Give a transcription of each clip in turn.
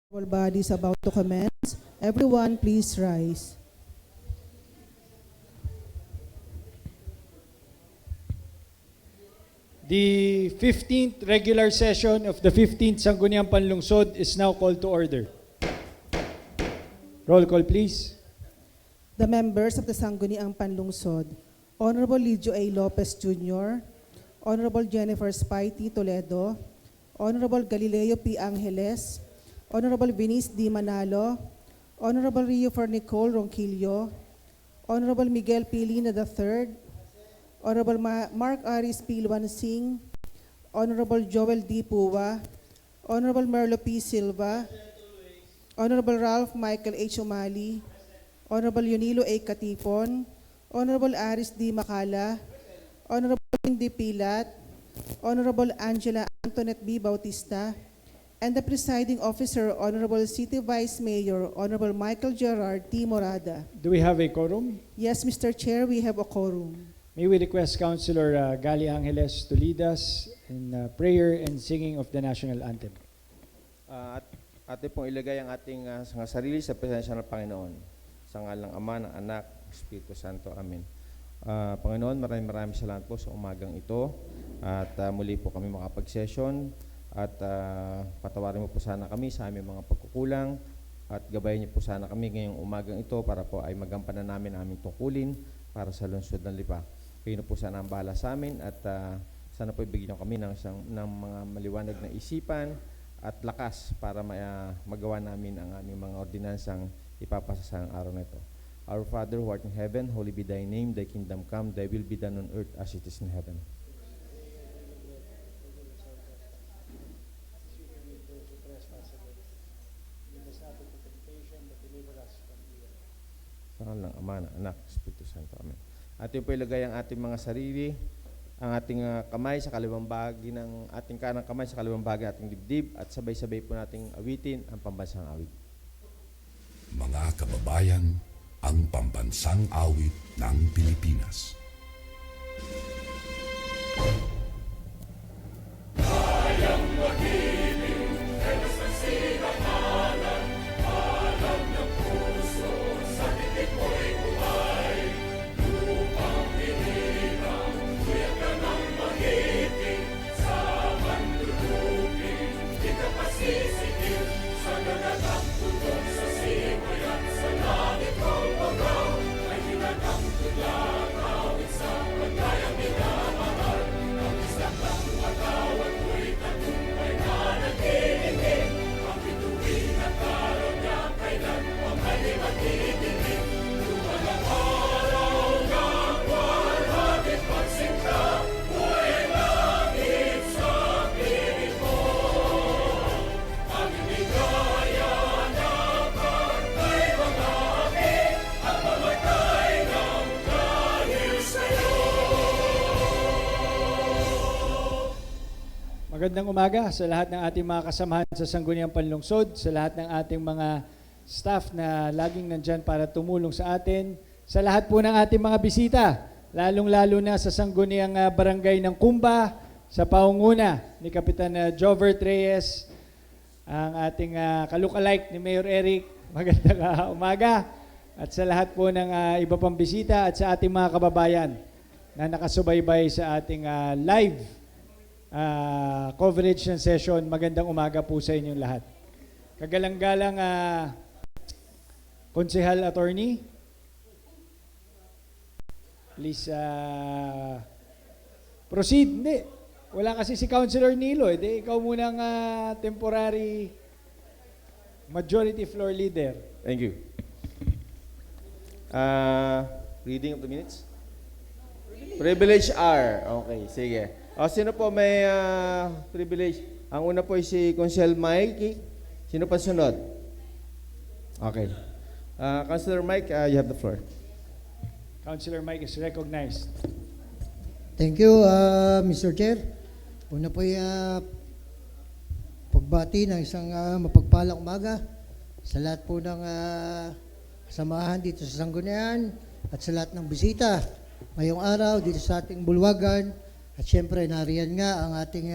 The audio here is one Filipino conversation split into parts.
All bodies about to commence. Everyone, please rise. The 15th regular session of the 15th Sangguniang Panlungsod is now called to order. Roll call, please. The members of the Sangguniang Panlungsod, Honorable Lidio A. Lopez Jr., Honorable Jennifer Spitey Toledo, Honorable Galileo P. Angeles, Honorable Venice D. Manalo, Honorable Rio Fernicol Ronquillo, Honorable Miguel P. Lina III, Honorable Mark Aris P. Luansing, Honorable Joel D. Pua, Honorable Merlo P. Silva, Honorable Ralph Michael H. Umali, Honorable Yunilo A. Katipon, Honorable Aris D. Macala, Honorable Cindy Pilat, Honorable Angela Antoinette B. Bautista, and the presiding officer, Honorable City Vice Mayor, Honorable Michael Gerard T. Morada. Do we have a quorum? Yes, Mr. Chair, we have a quorum. May we request Councilor Gali Angeles to lead us in prayer and singing of the national anthem. At atin pong ilagay ang ating mga sarili sa presensya ng Panginoon. Sa ngalan ng Ama, ng Anak, ng Espiritu Santo. Amen. Panginoon, maraming salamat po sa umagang ito. At muli po kami makapag-session. At patawarin mo po sana kami sa aming mga pagkukulang. At gabayan niyo po sana kami ngayong umagang ito para po ay magampanan namin ang aming tungkulin para sa lungsod ng Lipa. Kayo na po sana ang bahala sa amin at sana po ibigyan niyo kami ng mga maliwanag na isipan at lakas para magawa namin ang aming mga ordinansang ipapasa sa araw na ito. Our Father who art in heaven, holy be thy name, thy kingdom come, thy will be done on earth as it is in heaven. Sa ngalan ng Ama, ng Anak, Espiritu Santo. Amen. Atin po ilagay ang ating mga sarili, ang ating kamay sa kaliwang bahagi ng ating kanang kamay sa kaliwang bahagi ng ating dibdib at sabay-sabay po nating awitin ang pambansang awit. Mga kababayan, ang pambansang awit ng Pilipinas. Magandang umaga sa lahat ng ating mga kasamahan sa Sangguniang Panlungsod, sa lahat ng ating mga staff na laging nandyan para tumulong sa atin, sa lahat po ng ating mga bisita, lalong-lalo na sa Sangguniang Barangay ng Kumba, sa paunguna ni Kapitan Jovert Reyes, ang ating kalukalike ni Mayor Eric. Magandang umaga. At sa lahat po ng iba pang bisita at sa ating mga kababayan na nakasubaybay sa ating live coverage ng session. Magandang umaga po sa inyong lahat. Kagalang-galang Konsehal Attorney, please proceed. Hindi, wala kasi si Councilor Nilo. Ikaw munang temporary majority floor leader. Thank you. Reading of the minutes? Privilege R. Okay, sige. Sino po may privilege? Ang una po ay si Councilor Mike. Sino pa sunod? Okay. Councilor Mike, you have the floor. Councilor Mike is recognized. Thank you, Mr. Chair. Una po ay pagbati ng isang mapagpalang umaga sa lahat po ng kasamahan dito sa Sanggunian at sa lahat ng bisita ngayong araw dito sa ating bulwagan. At siyempre, nariyan nga ang ating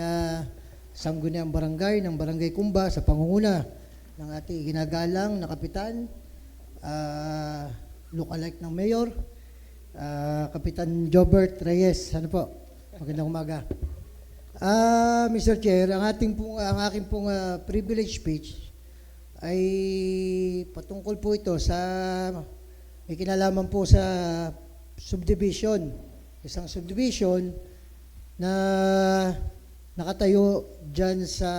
Sangguniang Barangay ng Barangay Kumba sa pangunguna ng ating ginagalang na kapitan, lookalike ng mayor, Kapitan Jobert Reyes. Ano po? Magandang umaga. Mr. Chair, ang aking pong privilege speech ay patungkol po ito sa may kinalaman po sa subdivision. Isang subdivision na nakatayo dyan sa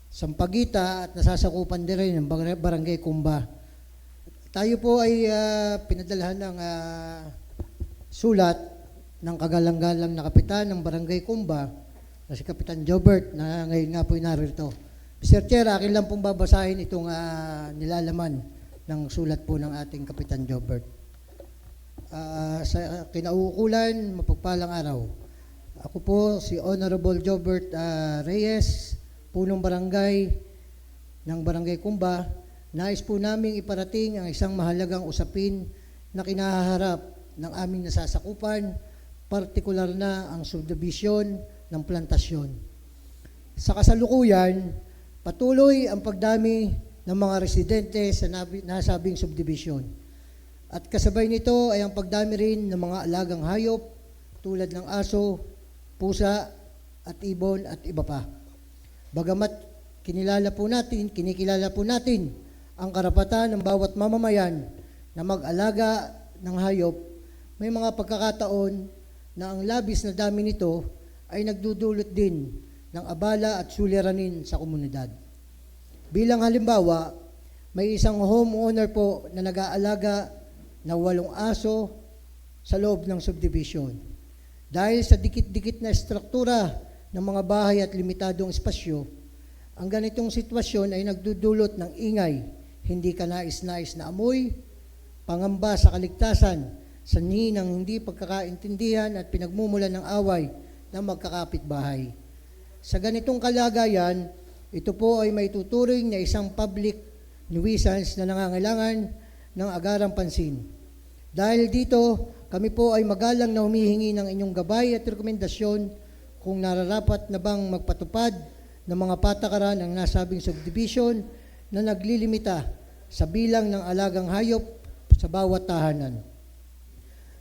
Sampaguita at nasasakupan din rin ng Barangay Kumba. Tayo po ay pinadalhan ng sulat ng kagalang-galang na kapitan ng Barangay Kumba na si Kapitan Jobert na ngayon nga po narito. Mr. Chair, akin lang pong babasahin itong nilalaman ng sulat po ng ating Kapitan Jobert. Sa kinauukulan, mapagpalang araw. Ako po si Honorable Jobert Reyes, punong barangay ng Barangay Kumba. Nais po naming iparating ang isang mahalagang usapin na kinaharap ng aming nasasakupan, partikular na ang subdivision ng plantasyon. Sa kasalukuyan, patuloy ang pagdami ng mga residente sa nasabing subdivision. At kasabay nito ay ang pagdami rin ng mga alagang hayop tulad ng aso, pusa at ibon at iba pa. Bagamat kinikilala po natin ang karapatan ng bawat mamamayan na mag-alaga ng hayop, may mga pagkakataon na ang labis na dami nito ay nagdudulot din ng abala at suliranin sa komunidad. Bilang halimbawa, may isang homeowner po na nag-aalaga na 8 aso sa loob ng subdivision. Dahil sa dikit-dikit na struktura ng mga bahay at limitadong espasyo, ang ganitong sitwasyon ay nagdudulot ng ingay, hindi kanais-nais na amoy, pangamba sa kaligtasan, sanhi ng hindi pagkakaintindihan at pinagmumulan ng away ng magkakapitbahay. Sa ganitong kalagayan, ito po ay may tuturing na isang public nuisance na nangangailangan ng agarang pansin. Dahil dito, kami po ay magalang na humihingi ng inyong gabay at rekomendasyon kung nararapat na bang magpatupad ng mga patakaran ng nasabing subdivision na naglilimita sa bilang ng alagang hayop sa bawat tahanan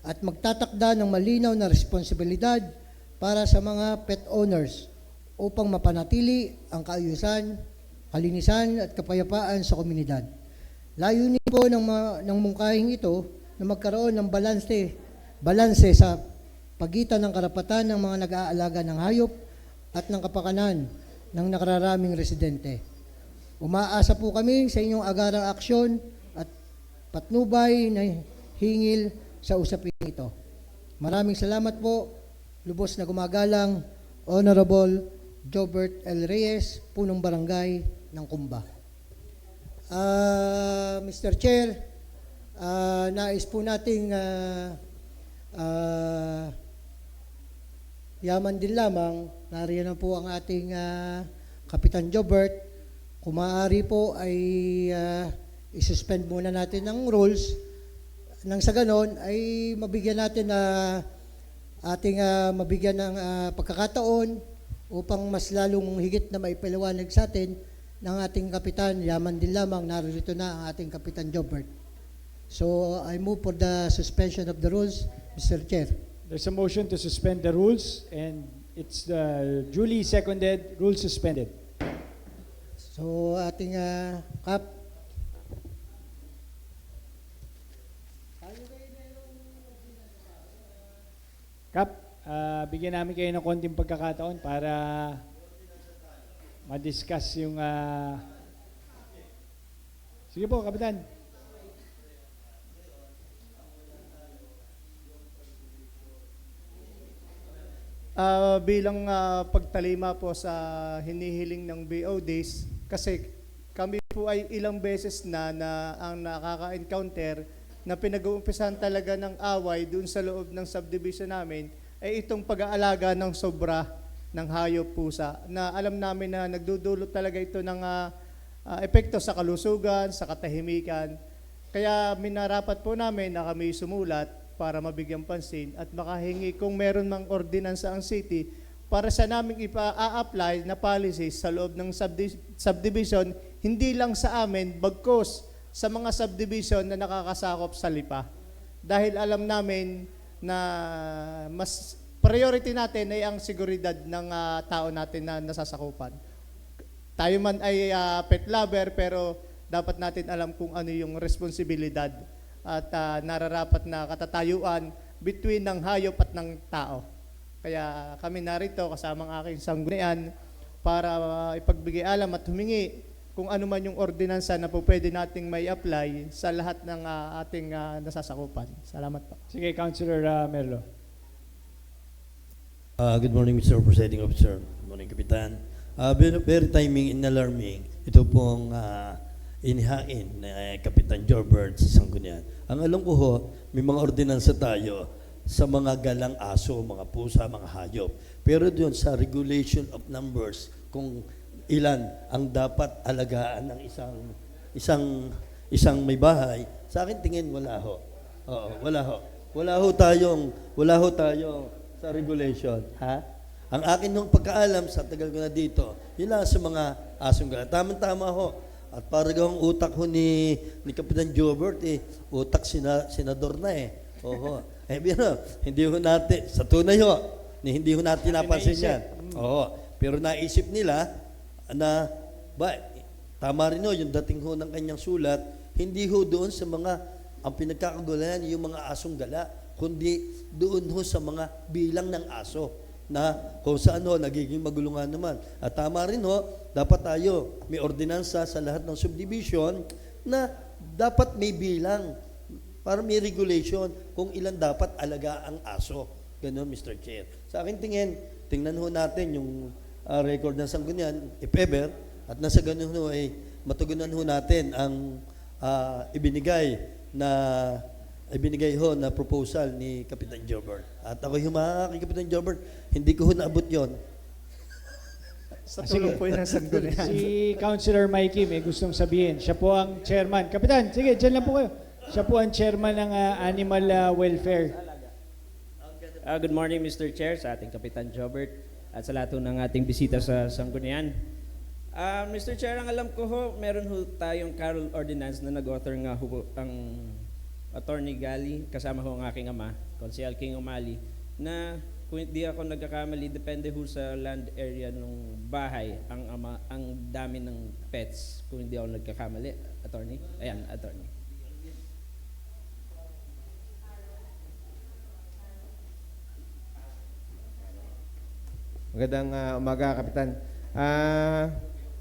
at magtatakda ng malinaw na responsibilidad para sa mga pet owners upang mapanatili ang kaayusan, kalinisan at kapayapaan sa komunidad. Layunin po ng mungkahing ito na magkaroon ng balanse sa pagitan ng karapatan ng mga nag-aalaga ng hayop at ng kapakanan ng nakararaming residente. Umaasa po kami sa inyong agarang aksyon at patnubay na hingil sa usapin ito. Maraming salamat po. Lubos na gumagalang, Honorable Jobert L. Reyes, punong barangay ng Kumba. Mr. Chair, nais po nating yaman din lamang, nariyan na po ang ating Kapitan Jobert. Kung maaari po ay isuspend muna natin ng rules nang sa ganon ay mabigyan natin mabigyan ng pagkakataon upang mas lalong higit na maipaliwanag sa atin ng ating kapitan. Yaman din lamang, narito na ang ating Kapitan Jobert. So I move for the suspension of the rules, Mr. Chair. There's a motion to suspend the rules and it's duly seconded, rules suspended. So ating Kap. Kap, bigyan namin kayo ng konting pagkakataon para ma-discuss yung... Sige po, Kapitan. Bilang pagtalima po sa hinihiling ng BODs, kasi kami po ay ilang beses na ang nakaka-encounter na pinag-uumpisahan talaga ng away doon sa loob ng subdivision namin ay itong pag-aalaga ng sobra ng hayop pusa na alam namin na nagdudulot talaga ito ng epekto sa kalusugan, sa katahimikan. Kaya minarapat po namin na kami sumulat para mabigyang pansin at makahingi kung meron mang ordinansa ang city para sa naming ipa-apply na policies sa loob ng subdivision, hindi lang sa amin, bagkus sa mga subdivision na nakakasakop sa Lipa. Dahil alam namin na mas priority natin ay ang seguridad ng tao natin na nasasakupan. Tayo man ay pet lover, pero dapat natin alam kung ano yung responsibilidad at nararapat na katatayuan between ng hayop at ng tao. Kaya kami narito kasama ang aking sanggunian para ipagbigay alam at humingi kung ano man yung ordinansa na po pwede nating may apply sa lahat ng ating nasasakupan. Salamat po. Sige, Councilor Merlo. Good morning, Mr. Presiding Officer. Good morning, Kapitan. Very timing and alarming. Ito pong inihain na Kapitan Jorbert sa Sanggunian. Ang alam ko ho, may mga ordinansa tayo sa mga galang aso, mga pusa, mga hayop. Pero doon sa regulation of numbers, kung ilan ang dapat alagaan ng isang may bahay, sa akin tingin wala ho. Oo, wala ho. Wala ho tayong sa regulation, ha? Ang akin nung pagkaalam sa tagal ko na dito, yun lang sa mga asong gala. Tama-tama ho. At para gawang utak ho ni Kapitan Jobert, utak senador na Oho. Biro, hindi ho natin, sa tunay ho, hindi ho natin napansin yan. Oo. Pero naisip nila na, tama rin ho, yung dating ho ng kanyang sulat, hindi ho doon sa mga, ang pinagkakagulayan, yung mga asong gala, kundi doon ho sa mga bilang ng aso na kung saan ho, nagiging magulungan naman. At tama rin ho, dapat tayo may ordinansa sa lahat ng subdivision na dapat may bilang para may regulation kung ilan dapat alaga ang aso. Ganun, Mr. Chair. Sa akin tingnan ho natin yung record ng Sanggunian, if ever, at nasa ganun ho ay matugunan ho natin ang ibinigay ho na proposal ni Kapitan Jobert. At ako humaka kay Kapitan Jobert, hindi ko ho naabot yon. Sa tulong po yun ang sanggunian. Si Councilor Mikey may gustong sabihin. Siya po ang chairman. Kapitan, sige, dyan lang po kayo. Siya po ang chairman ng Animal Welfare. Good morning, Mr. Chair, sa ating Kapitan Jobert at sa lahat ng ating bisita sa Sanggunian. Mr. Chair, ang alam ko ho, meron ho tayong Carol Ordinance na nag-author nga ho ang Attorney Gali, kasama ho ang aking ama, Konsehal King Umali, na kung hindi ako nagkakamali, depende ho sa land area ng bahay, ang dami ng pets, kung hindi ako nagkakamali. Attorney? Ayan, Attorney. Magandang umaga, Kapitan.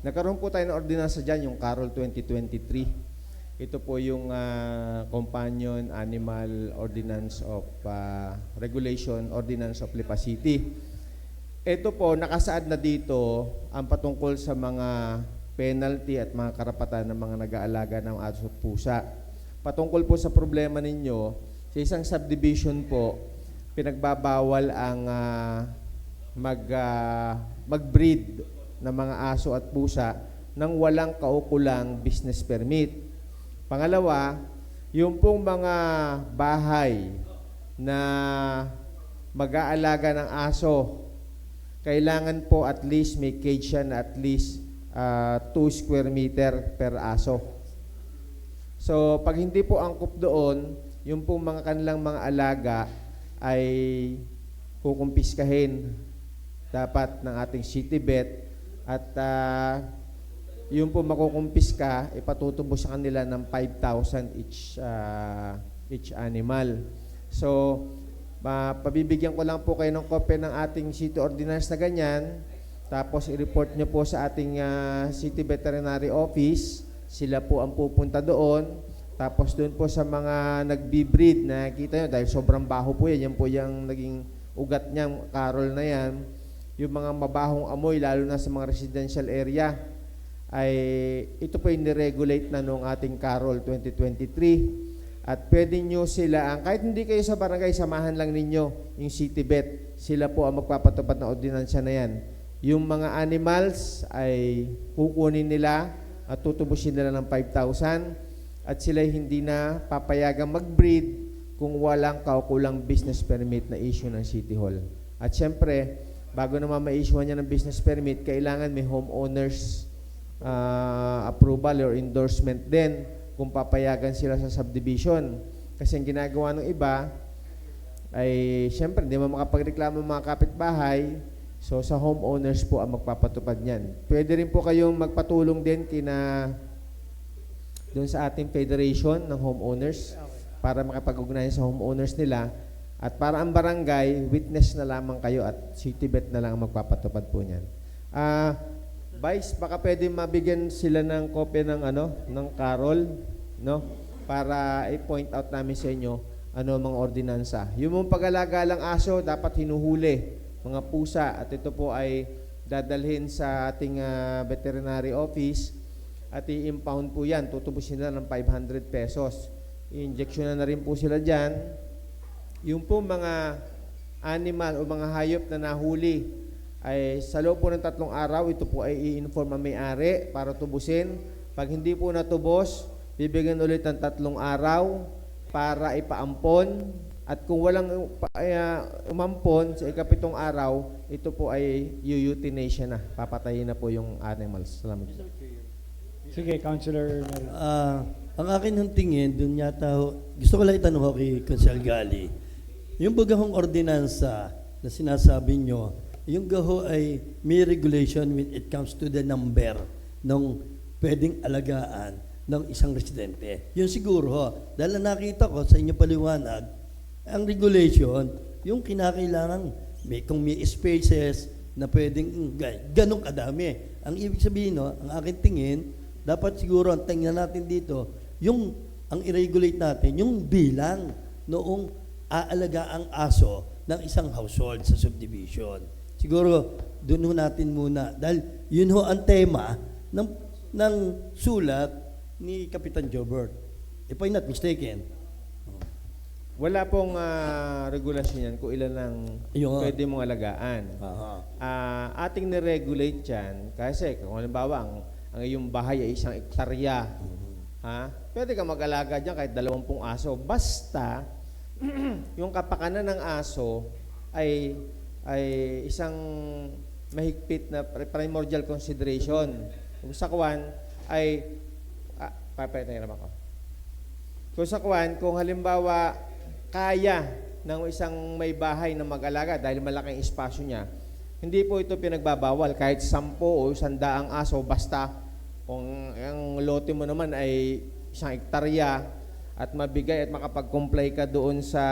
Nagkaroon po tayo ng ordinansa dyan, yung Carol 2023. Ito po yung Companion Animal Ordinance of Regulation, Ordinance of Lipa City. Ito po, nakasaad na dito ang patungkol sa mga penalty at mga karapatan ng mga nag-aalaga ng aso at pusa. Patungkol po sa problema ninyo, sa isang subdivision po, pinagbabawal ang mag-breed ng mga aso at pusa nang walang kaukulang business permit. Pangalawa, yung pong mga bahay na mag-aalaga ng aso, kailangan po at least may cage yan at least 2 square meter per aso. So, pag hindi po angkop doon, yung pong mga kanilang mga alaga ay kukumpiskahin dapat ng ating city vet at yung po makukumpiska, ipatutubos sa kanila ng 5,000 each animal. So, pabibigyan ko lang po kayo ng kopya ng ating city ordinance na ganyan, tapos i-report nyo po sa ating city veterinary office, sila po ang pupunta doon, tapos doon po sa mga nagbi-breed, nakikita nyo, dahil sobrang baho po yan po yung naging ugat niyang Carol na yan, yung mga mabahong amoy, lalo na sa mga residential area, ay ito po yung niregulate na noong ating Carol 2023. At pwede nyo sila, kahit hindi kayo sa barangay, samahan lang ninyo yung city vet. Sila po ang magpapatupad ng ordinansya na yan. Yung mga animals ay kukunin nila at tutubusin nila ng 5,000 at sila hindi na papayagang mag-breed kung walang kaukulang business permit na issue ng City Hall. At syempre, bago naman ma-issue niya ng business permit, kailangan may homeowners approval or endorsement din kung papayagan sila sa subdivision. Kasi ang ginagawa ng iba ay siyempre hindi mo makapagreklamo mga kapitbahay, so sa homeowners po ang magpapatupad niyan. Pwede rin po kayong magpatulong din doon sa ating federation ng homeowners para makapag-ugnayan sa homeowners nila, at para ang barangay, witness na lamang kayo at CityBet na lang ang magpapatupad po niyan. Vice, baka pwede mabigyan sila ng kopya ng Carol, no? Para i-point out namin sa inyo mga ordinansa. Yung mong pag-alaga lang aso, dapat hinuhuli, mga pusa, at ito po ay dadalhin sa ating veterinary office at i-impound po yan. Tutubusin na ng 500 pesos. I-injection na rin po sila dyan. Yung po mga animal o mga hayop na nahuli ay sa loob po ng 3 araw, ito po ay i-inform ang may-ari para tubusin. Pag hindi po natubos, bibigyan ulit ng 3 araw para ipaampon, at kung walang umampon sa ika-7 araw, ito po ay euthanasia na. Papatayin na po yung animals. Salamat. Sige, Councilor Meron. Ang akin ng tingin, dun yata, gusto ko lang itanong kay Councilor Gali, yung bagahong ordinansa na sinasabi nyo, yung gaho ay may regulation when it comes to the number ng pwedeng alagaan ng isang residente. Yun siguro, dahil nakita ko sa inyong paliwanag, ang regulation, yung kinakailangan, kung may spaces na pwedeng ganong kadami. Ang ibig sabihin, ang aking tingin, dapat siguro, ang tingnan natin dito, ang i-regulate natin, yung bilang noong aalaga ang aso ng isang household sa subdivision. Siguro, doon natin muna. Dahil yun ang tema ng sulat ni Kapitan Jobert. If I'm not mistaken. Wala pong regulasyon yan kung ilan ang pwede mong alagaan. Ating niregulate yan kasi kung halimbawa ang iyong bahay ay 1 hektarya, pwede ka mag-alaga dyan kahit 20 aso. Basta yung kapakanan ng aso ay isang mahigpit na primordial consideration. Kung sa kuwan ay papaytayin naman ako. Kung sa kuwan, kung halimbawa kaya ng isang may bahay na mag-alaga dahil malaking espasyo niya, hindi po ito pinagbabawal kahit 10 o 100 aso, basta kung ang lote mo naman ay 1 hektarya at mabigay at makapag-comply ka doon sa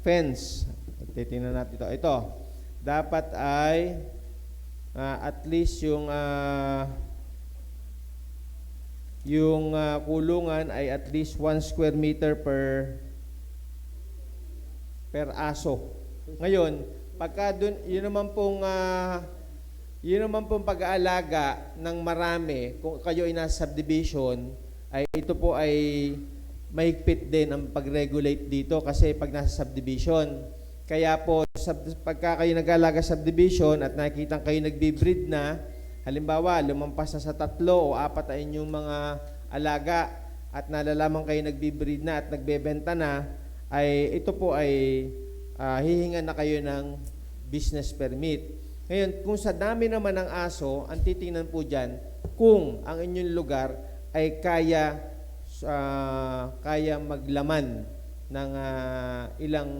fence. Titingnan natin ito. Ito, dapat ay at least yung kulungan ay at least 1 square meter per aso. Ngayon, pagka dun, yun naman pong pag-aalaga ng marami, kung kayo ay nasa subdivision, ay ito po ay mahigpit din ang pag-regulate dito kasi pag nasa subdivision. Kaya po, pagka kayo nag-aalaga subdivision at nakikita kayo nagbi-breed na, halimbawa, lumampas na sa 3 o 4 na inyong mga alaga at nalalaman kayo nagbi-breed na at nagbebenta na, ay ito po ay hihingan na kayo ng business permit. Ngayon, kung sa dami naman ng aso, ang titingnan po dyan, kung ang inyong lugar ay kaya maglaman ng ilang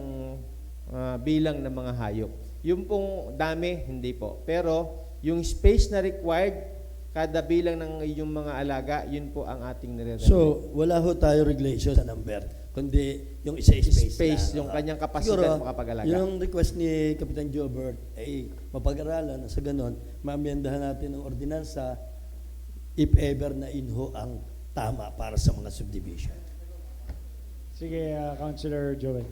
bilang ng mga hayop. Yung pong dami, hindi po. Pero yung space na required, kada bilang ng iyong mga alaga, yun po ang ating nire-regulate. So, wala ho tayo regulation sa number, kundi yung space yung kanyang kapasidad makapag-alaga. Yung request ni Kapitan Jobert ay mapag-aralan na sa ganon, maamyendahan natin ng ordinansa if ever na inho ang tama para sa mga subdivision. Sige, Councilor Joel.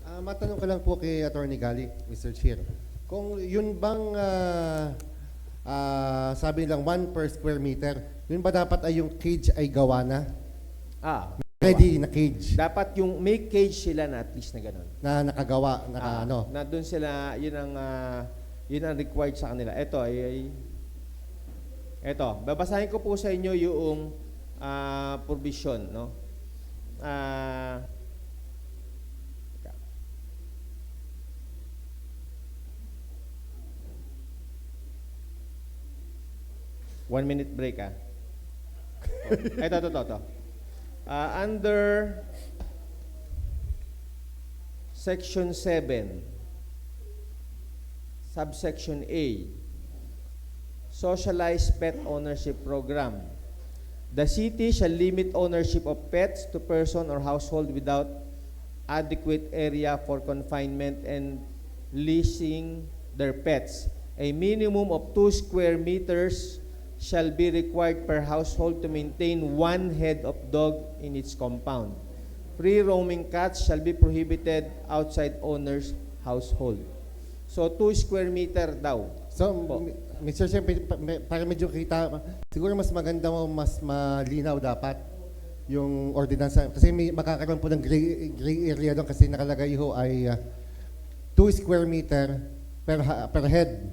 Matanong ko lang po kay Attorney Gali, Mr. Chair. Kung yun bang sabi lang 1 per square meter, yun ba dapat ay yung cage ay gawa na? Ready na cage. Dapat yung may cage sila na at least na gano'n. Na nakagawa, Na doon sila, yun ang required sa kanila. Ito, babasahin ko po sa inyo yung provision, no? 1 minute break, ah. Ito. Under Section 7, Subsection A, Socialized Pet Ownership Program. The city shall limit ownership of pets to person or household without adequate area for confinement and leasing their pets. A minimum of 2 square meters shall be required per household to maintain 1 head of dog in its compound. Free roaming cats shall be prohibited outside owner's household. So 2 square meter daw. So, Po. Mr. Chair, para medyo kita, siguro mas maganda mo, mas malinaw dapat yung ordinansa. Kasi may makakaroon po ng gray area doon kasi nakalagay ho ay 2 square meter per head.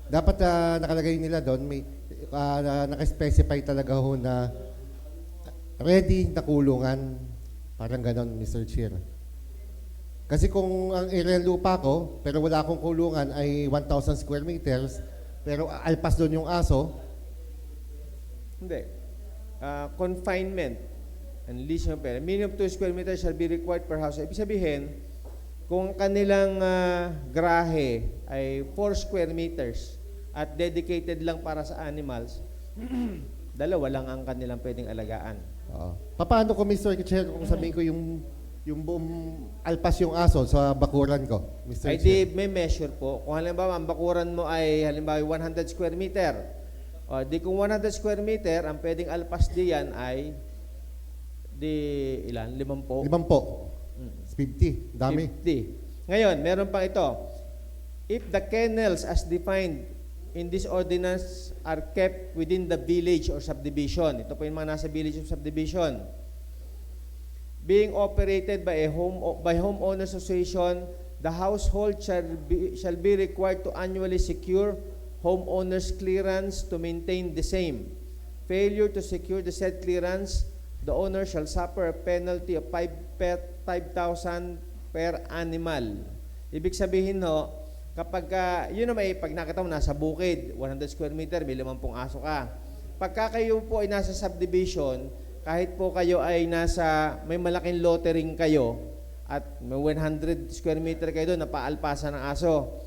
Dapat nakalagay nila doon, may naka-specify talaga ho na ready na kulungan. Parang ganon, Mr. Chair. Kasi kung ang area ng lupa ko, pero wala akong kulungan ay 1,000 square meters, pero alpas doon yung aso, Hindi. Confinement and leasing of pet. Minimum 2 square meters shall be required per house. Ibig sabihin, kung kanilang grahe ay 4 square meters at dedicated lang para sa animals, dalawa lang ang kanilang pwedeng alagaan. paano ko, Mr. Chair, kung sabihin ko yung buong alpas yung aso sa bakuran ko, Mr. Ay Chair? di may measure po. Kung halimbawa, ang bakuran mo ay halimbawa 100 square meter. O di kung 100 square meter, ang pwedeng alpas diyan ay di ilan? 50? 50. Dami. 50. Ngayon, meron pang ito. If the kennels as defined in this ordinance are kept within the village or subdivision, ito po yung mga nasa village or subdivision, being operated by homeowner association, the household shall be required to annually secure homeowner's clearance to maintain the same. Failure to secure the said clearance, the owner shall suffer a penalty of 5,000 per animal. Ibig sabihin ho, kapag yun na pag nakita mo nasa bukid, 100 square meter, may 50 aso ka. Pagka kayo po ay nasa subdivision, kahit po kayo ay may malaking lottering kayo at may 100 square meter kayo doon, napaalpasan ng aso.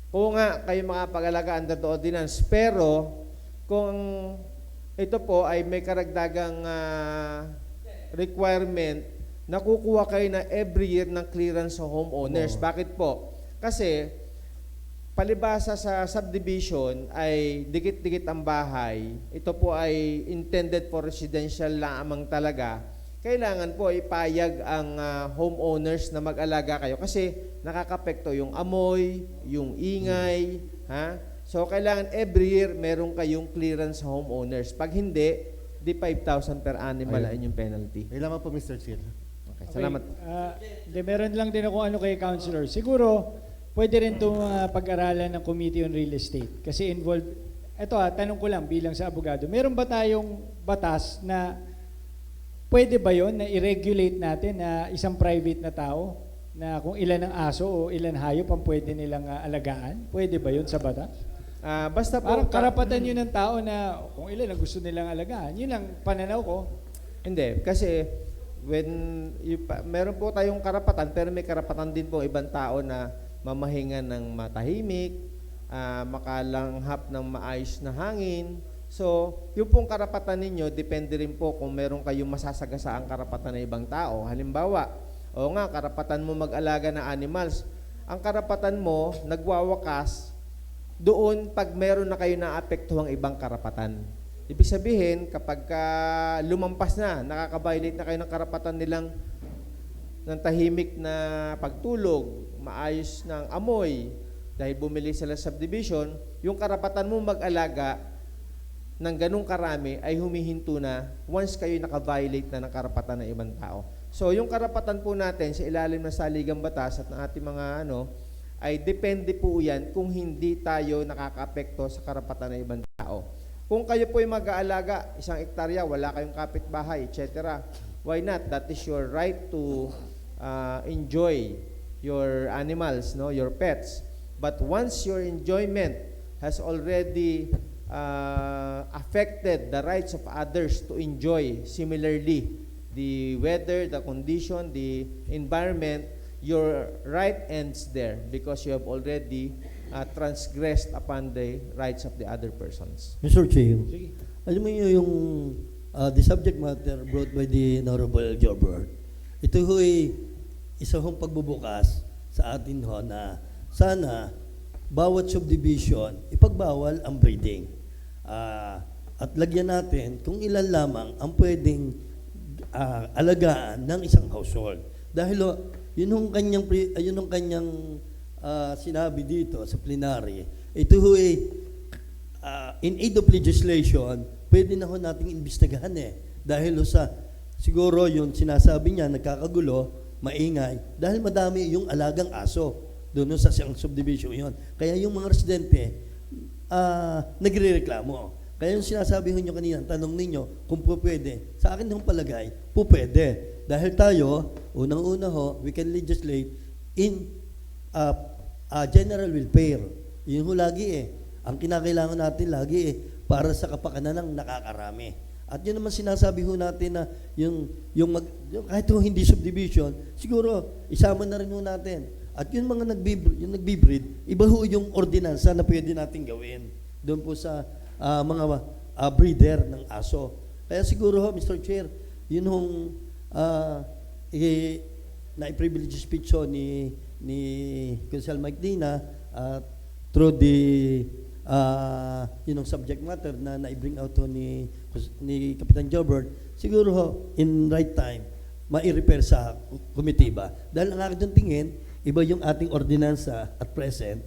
Kung nga kayo makapag-alaga under the ordinance, pero kung ito po ay may karagdagang requirement, nakukuha kayo na every year ng clearance sa homeowners. Bakit po? Kasi palibasa sa subdivision ay dikit-dikit ang bahay. Ito po ay intended for residential lamang talaga. Kailangan po ipayag ang homeowners na mag-alaga kayo kasi nakakapekto yung amoy, yung ingay, ha? So kailangan every year meron kayong clearance sa homeowners. Pag hindi, di 5,000 per animal ang inyong penalty. May laman po, Mr. Chair. Okay, salamat. Meron lang din ako kay Councilor. Siguro, pwede rin itong pag-aralan ng Committee on Real Estate. Kasi involved, tanong ko lang bilang sa abogado, meron ba tayong batas na pwede ba yon na i-regulate natin na isang private na tao na kung ilan ang aso o ilan hayop ang pwede nilang alagaan? Pwede ba yon sa batas? Basta po, Parang karapatan yun ng tao na kung ilan ang gusto nilang alagaan. Yun ang pananaw ko. hindi, kasi meron po tayong karapatan, pero may karapatan din po ibang tao na mamahinga ng matahimik, makalanghap ng maayos na hangin. So, yung pong karapatan ninyo, depende rin po kung meron kayong masasagasaang karapatan ng ibang tao. Halimbawa, karapatan mo mag-alaga ng animals. Ang karapatan mo, nagwawakas doon pag meron na kayo naapektuhang ibang karapatan. Ibig sabihin, kapag lumampas na, nakaka-violate na kayo ng karapatan nilang ng tahimik na pagtulog, maayos ng amoy, dahil bumili sila sa subdivision, yung karapatan mo mag-alaga ng ganung karami ay humihinto na once kayo naka-violate na ng karapatan ng ibang tao. So, yung karapatan po natin sa ilalim ng saligang batas at ng ating mga ay depende po yan kung hindi tayo nakaka-apekto sa karapatan ng ibang tao. Kung kayo po ay mag-aalaga, 1 hektarya, wala kayong kapitbahay, etc., why not? That is your right to enjoy your animals, your pets. But once your enjoyment has already affected the rights of others to enjoy similarly the weather, the condition, the environment, your right ends there because you have already transgressed upon the rights of the other persons. Mr. Chair, Sige. alam mo yung the subject matter brought by the Honorable Jobber, ito ho'y isa hong pagbubukas sa atin ho na sana bawat subdivision ipagbawal ang breeding. At lagyan natin kung ilan lamang ang pwedeng alagaan ng isang household. Dahil yun yung kanyang sinabi dito sa plenary, ito ho'y in aid of legislation, pwede na ho nating imbestigahan Dahil siguro yung sinasabi niya, nagkakagulo, maingay, dahil madami yung alagang aso doon sa siyang subdivision yon. Kaya yung mga residente, nagre-reklamo. Kaya yung sinasabi ho nyo kanina, tanong ninyo kung po pwede. Sa akin yung palagay, po pwede. Dahil tayo, unang-una ho, we can legislate in general welfare. Yun ho lagi Ang kinakailangan natin lagi para sa kapakanan ng nakakarami. At yun naman sinasabi ho natin na kahit ho hindi subdivision, siguro isama na rin ho natin. At yung mga nagbibreed, iba ho yung ordinansa na pwede natin gawin doon po sa mga breeder ng aso. Kaya siguro ho, Mr. Chair, yun hong na-privilege speech ho ni Consel Mike Dina through the yung subject matter na na-bring out ho ni Kapitan Jobert, siguro ho, in right time, mai-repair sa komitiba. Dahil ang aking tingin, iba yung ating ordinansa at present,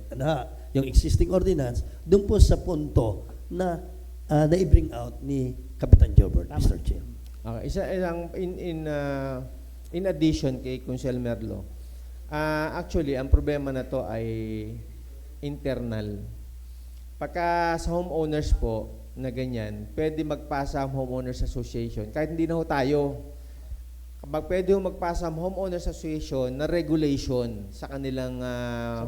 yung existing ordinance, doon po sa punto na na-bring out ni Kapitan Jobert, Mr. Chair. Okay, in addition kay Consel Merlo, actually, ang problema na to ay internal. Pagka sa homeowners po na ganyan, pwede magpasa ang homeowners association. Kahit hindi na ho tayo, pwede ho magpasa ang homeowners association na regulation sa kanilang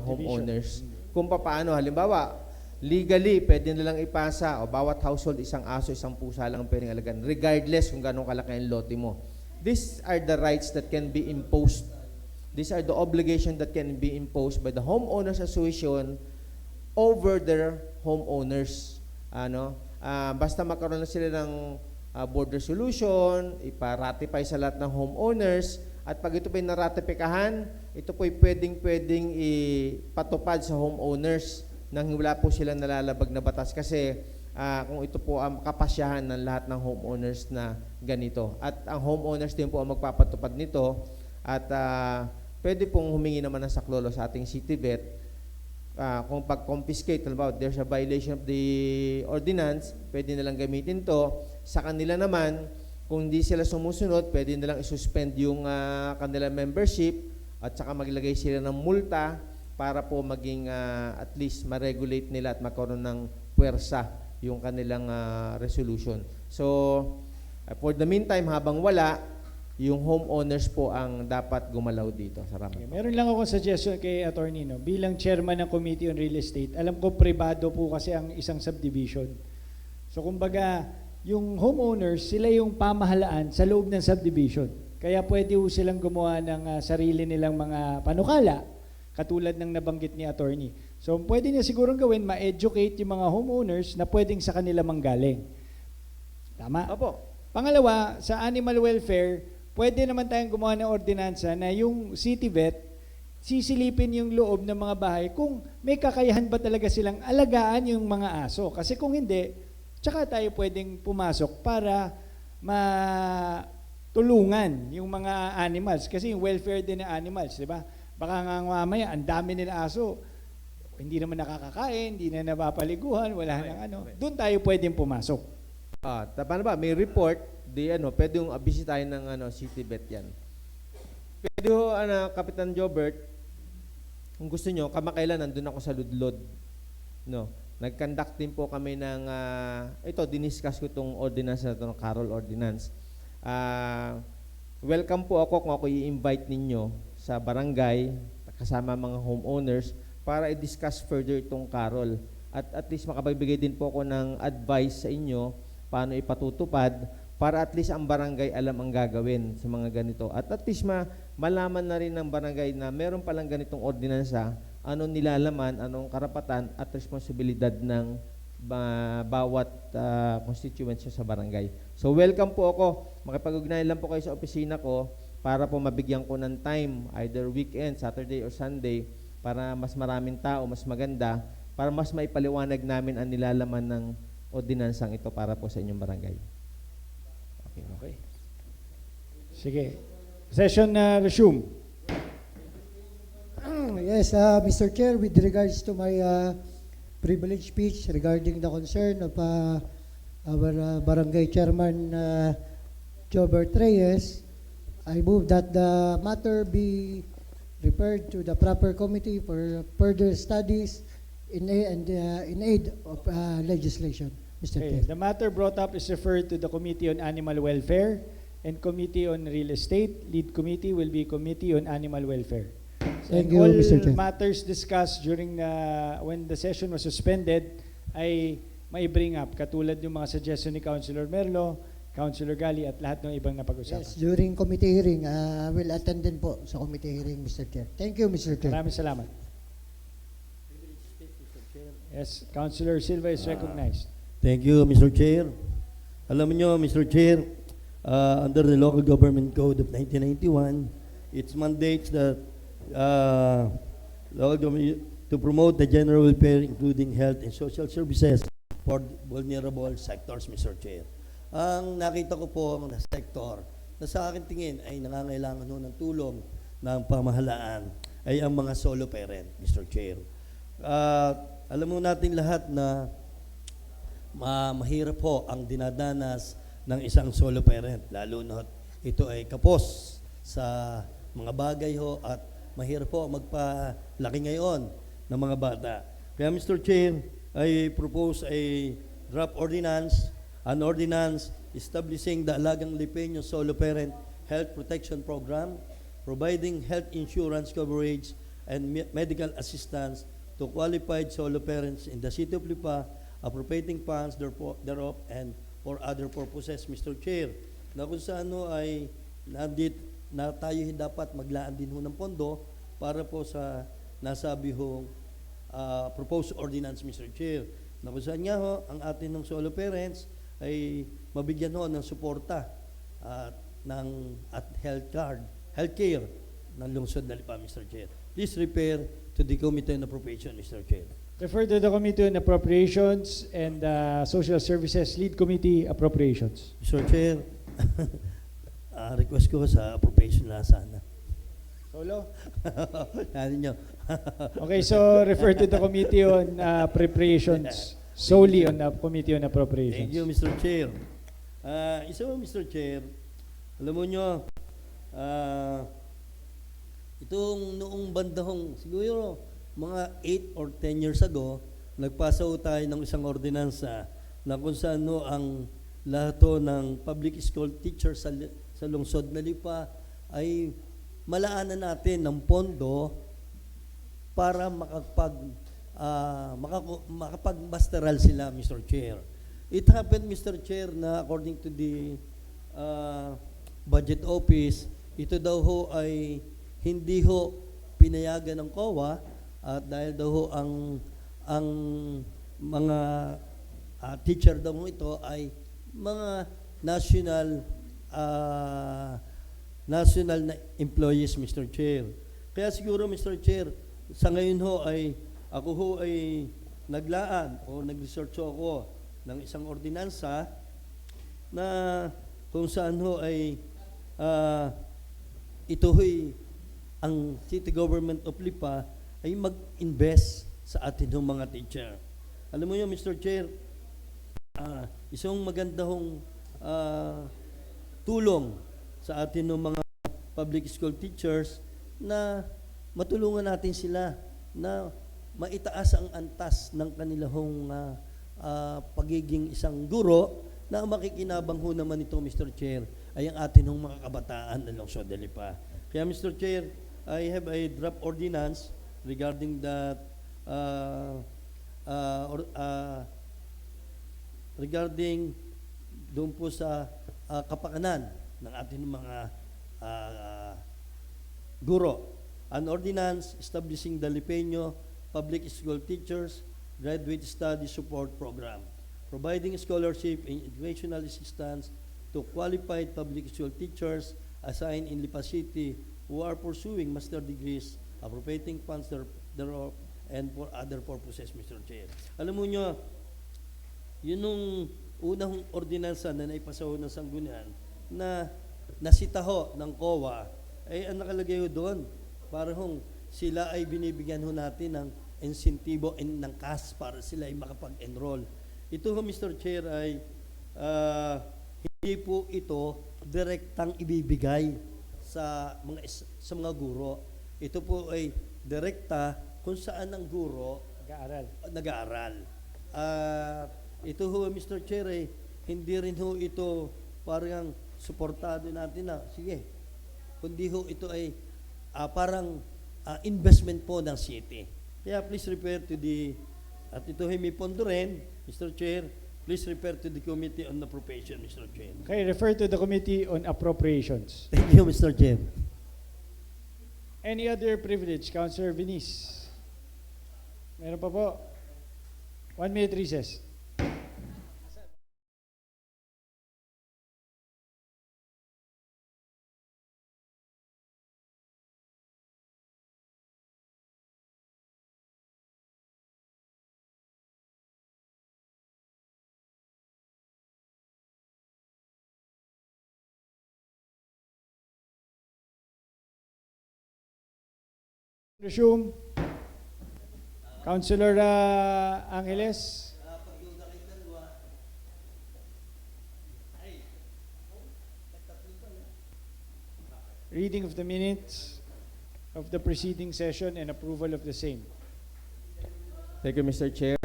homeowners. Kung paano, halimbawa, legally, pwede nilang ipasa o bawat household isang aso, isang pusa lang ang pwedeng alagaan, regardless kung gano'ng kalaki ang lote mo. These are the rights that can be imposed. These are the obligations that can be imposed by the homeowners association over their homeowners. Basta magkaroon na sila ng board resolution, iparatify sa lahat ng homeowners, at pag ito po'y naratifikahan, ito po'y pwedeng ipatupad sa homeowners nang wala po silang nalalabag na batas kasi kung ito po ang kapasyahan ng lahat ng homeowners na ganito. At ang homeowners din po ang magpapatupad nito at pwede pong humingi naman ng saklolo sa ating city vet. Kung pag-confiscate, halimbawa, there's a violation of the ordinance, pwede nilang gamitin to. Sa kanila naman, kung hindi sila sumusunod, pwede nilang isuspend yung kanilang membership at saka maglagay sila ng multa para po maging at least ma-regulate nila at magkaroon ng puwersa yung kanilang resolution. So, for the meantime, habang wala, yung homeowners po ang dapat gumalaw dito. Salamat. Okay, meron lang akong suggestion kay Attorney. Bilang chairman ng Committee on Real Estate, alam ko privado po kasi ang isang subdivision. So kumbaga, yung homeowners, sila yung pamahalaan sa loob ng subdivision. Kaya pwede po silang gumawa ng sarili nilang mga panukala, katulad ng nabanggit ni Attorney. So pwede niya sigurong gawin, ma-educate yung mga homeowners na pwedeng sa kanila manggaling. Tama? Opo. Pangalawa, sa animal welfare, pwede naman tayong gumawa ng ordinansa na yung city vet, sisilipin yung loob ng mga bahay kung may kakayahan ba talaga silang alagaan yung mga aso. Kasi kung hindi, tsaka tayo pwedeng pumasok para matulungan yung mga animals. Kasi yung welfare din ng animals, di ba? Baka nga mamaya, ang dami nila aso, hindi naman nakakakain, hindi na napapaliguan, wala nang Doon tayo pwedeng pumasok. Paano ba? May report, pwede yung bisitahin ng city vet yan. Pwede ho, Kapitan Jobert, kung gusto nyo, kamakailan nandun ako sa Ludlod. Nag-conduct din po kami ng, diniscuss ko itong ordinance na ito, ng Carol Ordinance. Welcome po ako kung ako i-invite ninyo sa barangay, kasama mga homeowners, para i-discuss further itong Carol. at least makapagbigay din po ako ng advice sa inyo paano ipatutupad para at least ang barangay alam ang gagawin sa mga ganito. At least malaman na rin ng barangay na meron palang ganitong ordinansa, anong nilalaman, anong karapatan at responsibilidad ng bawat constituents sa barangay. So welcome po ako. Makipag-ugnayan lang po kayo sa opisina ko para po mabigyan ko ng time, either weekend, Saturday or Sunday, para mas maraming tao, mas maganda, para mas maipaliwanag namin ang nilalaman ng ordinansang ito para po sa inyong barangay. Okay. Okay. Sige. Session na resume. Yes, Mr. Chair, with regards to my privilege speech regarding the concern of our barangay chairman, Jobert Reyes, I move that the matter be referred to the proper committee for further studies in aid of legislation, Mr. Okay. Chair. The matter brought up is referred to the Committee on Animal Welfare and Committee on Real Estate. Lead committee will be Committee on Animal Welfare. Thank And you, all Mr. Chair. matters discussed during when the session was suspended ay may bring up, katulad yung mga suggestion ni Councilor Merlo, Councilor Gali at lahat ng ibang napag-usapan. Yes, during committee hearing, will attend din po sa committee hearing, Mr. Chair. Thank you, Mr. Chair. Maraming salamat. Yes, Councilor Silva is recognized. Thank you, Mr. Chair. Alam niyo, Mr. Chair, under the Local Government Code of 1991, it mandates that local government to promote the general welfare, including health and social services for vulnerable sectors, Mr. Chair. Ang nakita ko po na sector na sa akin tingin ay nangangailangan ng tulong ng pamahalaan ay ang mga solo parent, Mr. Chair. Alam mo natin lahat na mahirap po ang dinadanas ng isang solo parent, lalo na ito ay kapos sa mga bagay ho at mahirap po magpalaki ngayon ng mga bata. Kaya Mr. Chair, I propose a draft ordinance, an ordinance establishing the Alagang Lipeño Solo Parent Health Protection Program, providing health insurance coverage and medical assistance to qualified solo parents in the city of Lipa, appropriating funds thereof and for other purposes, Mr. Chair. Na kung sa ay na tayo dapat maglaan din ho ng pondo para po sa nasabi hong proposed ordinance, Mr. Chair. Na kung saan nga ho, ang atin ng solo parents ay mabigyan ho ng suporta at healthcare ng lungsod na Lipa, Mr. Chair. Please refer to the Committee on Appropriation, Mr. Chair. Refer to the Committee on Appropriations and Social Services, Lead Committee Appropriations. Mr. Chair, request ko sa appropriation na sana. Solo? Ano nyo? Okay, so refer to the Committee on Appropriations, solely on the Committee on Appropriations. Thank you, Mr. Chair. Isa mo, Mr. Chair, alam mo nyo, itong noong bandahong, siguro mga 8 or 10 years ago, nagpasa tayo ng isang ordinansa na kung saan ang lahat ng public school teachers sa lungsod na Lipa ay malaanan natin ng pondo para makapag-masteral sila, Mr. Chair. It happened, Mr. Chair, na according to the budget office, ito daw ho ay hindi ho pinayagan ng COA at dahil daw ho ang mga teacher daw ho ito ay mga national na employees, Mr. Chair. Kaya siguro, Mr. Chair, sa ngayon ho ay ako ho ay naglaan o nag-research ako ng isang ordinansa na kung saan ho ay ito ho'y ang City Government of Lipa ay mag-invest sa atin ng mga teacher. Alam mo yun, Mr. Chair, isang maganda hong tulong sa atin ng mga public school teachers na matulungan natin sila na maitaas ang antas ng kanilang pagiging isang guro na makikinabang ho naman ito, Mr. Chair, ay ang atin ng mga kabataan ng lungsod de Lipa. Kaya, Mr. Chair, I have a draft ordinance regarding that regarding doon po sa kapakanan ng ating mga guro. An ordinance establishing the Lipeño Public School Teachers Graduate Study Support Program, providing scholarship and educational assistance to qualified public school teachers assigned in Lipa City who are pursuing master degrees, appropriating funds thereof, and for other purposes, Mr. Chair. Alam mo nyo, yun nung unang ordinansa na naipasaho ng Sanggunian na nasitaho ng COA, ay ang nakalagay ho doon, parang sila ay binibigyan ho natin ng insentibo ng cash para sila ay makapag-enroll. Ito ho, Mr. Chair, ay hindi po ito direktang ibibigay sa mga guro. Ito po ay direkta kung saan ang guro nag-aaral. Ito ho, Mr. Chair, hindi rin ho ito parang suportado natin na, sige, kundi ho ito ay parang investment po ng city. Kaya please refer to at ito ay may pondo rin, Mr. Chair, please refer to the Committee on Appropriation, Mr. Chair. Okay, refer to the Committee on Appropriations. Thank you, Mr. Chair. Any other privilege? Councilor Venice. Meron pa po. 1 minute recess. Resume. Councilor Angeles. Reading of the minutes of the preceding session and approval of the same. Thank you, Mr. Chair.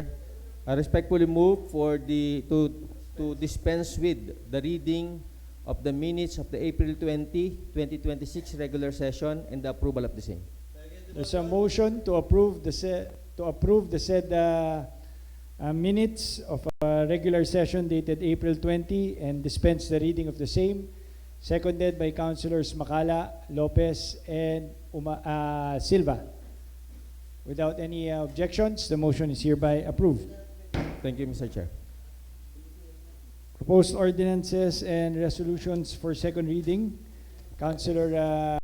I respectfully move to dispense with the reading of the minutes of the April 20, 2026 regular session and the approval of the same. There's a motion to approve the said minutes of a regular session dated April 20 and dispense the reading of the same, seconded by Councilors Macala, Lopez, and Silva. Without any objections, the motion is hereby approved. Thank you, Mr. Chair. Proposed ordinances and resolutions for second reading. Councilor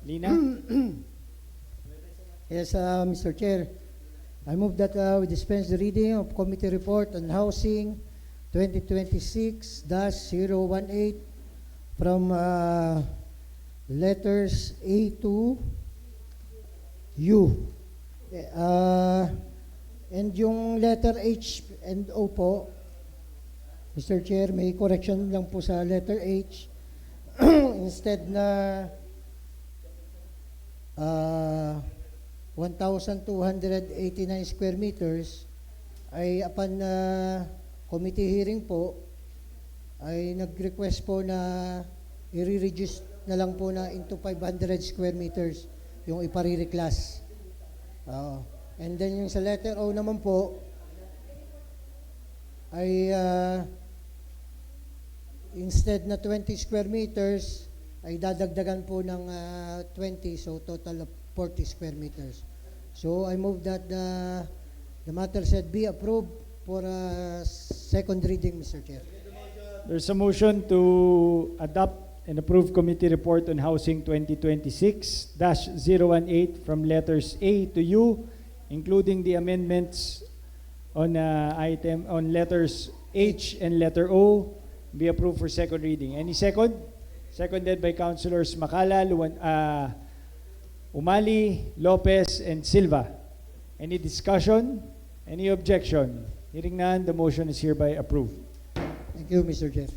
Lina. Yes, Mr. Chair. I move that we dispense the reading of Committee Report on Housing 2026-018 from letters A to U. And yung letter H and O po, Mr. Chair, may correction lang po sa letter H. Instead na 1,289 square meters, ay upon committee hearing po, ay nag-request po na i-reduce na lang po na into 500 square meters yung ipare-reclass. And then yung sa letter O naman po, ay instead na 20 square meters, ay dadagdagan po ng 20, so total of 40 square meters. So I move that the matter said be approved for second reading, Mr. Chair. There's a motion to adopt and approve Committee Report on Housing 2026-018 from letters A to U, including the amendments on letters H and letter O, be approved for second reading. Any second? Seconded by Councilors Macala, Umali, Lopez, and Silva. Any discussion? Any objection? Hearing none, the motion is hereby approved. Thank you, Mr. Chair.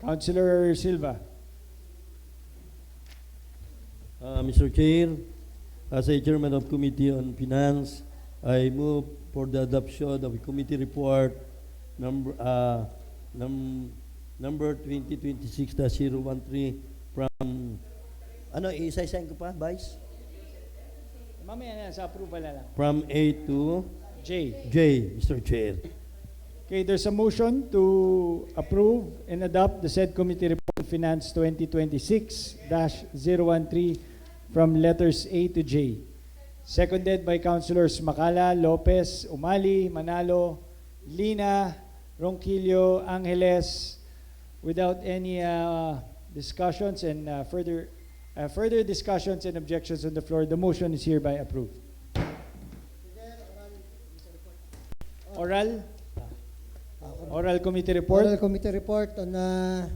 Councilor Silva. Mr. Chair, as a chairman of Committee on Finance, I move for the adoption of a committee report number 2026-013 from, isa-isahin ko pa, Vice? Mamaya na, sa approval na lang. From A to J. J, Mr. Chair. Okay, there's a motion to approve and adopt the said committee report on Finance 2026-013 from letters A to J. Seconded by Councilors Macala, Lopez, Umali, Manalo, Lina, Ronquillo, Angeles. Without any discussions and further discussions and objections on the floor, the motion is hereby approved. Oral? Oral committee report? Oral committee report on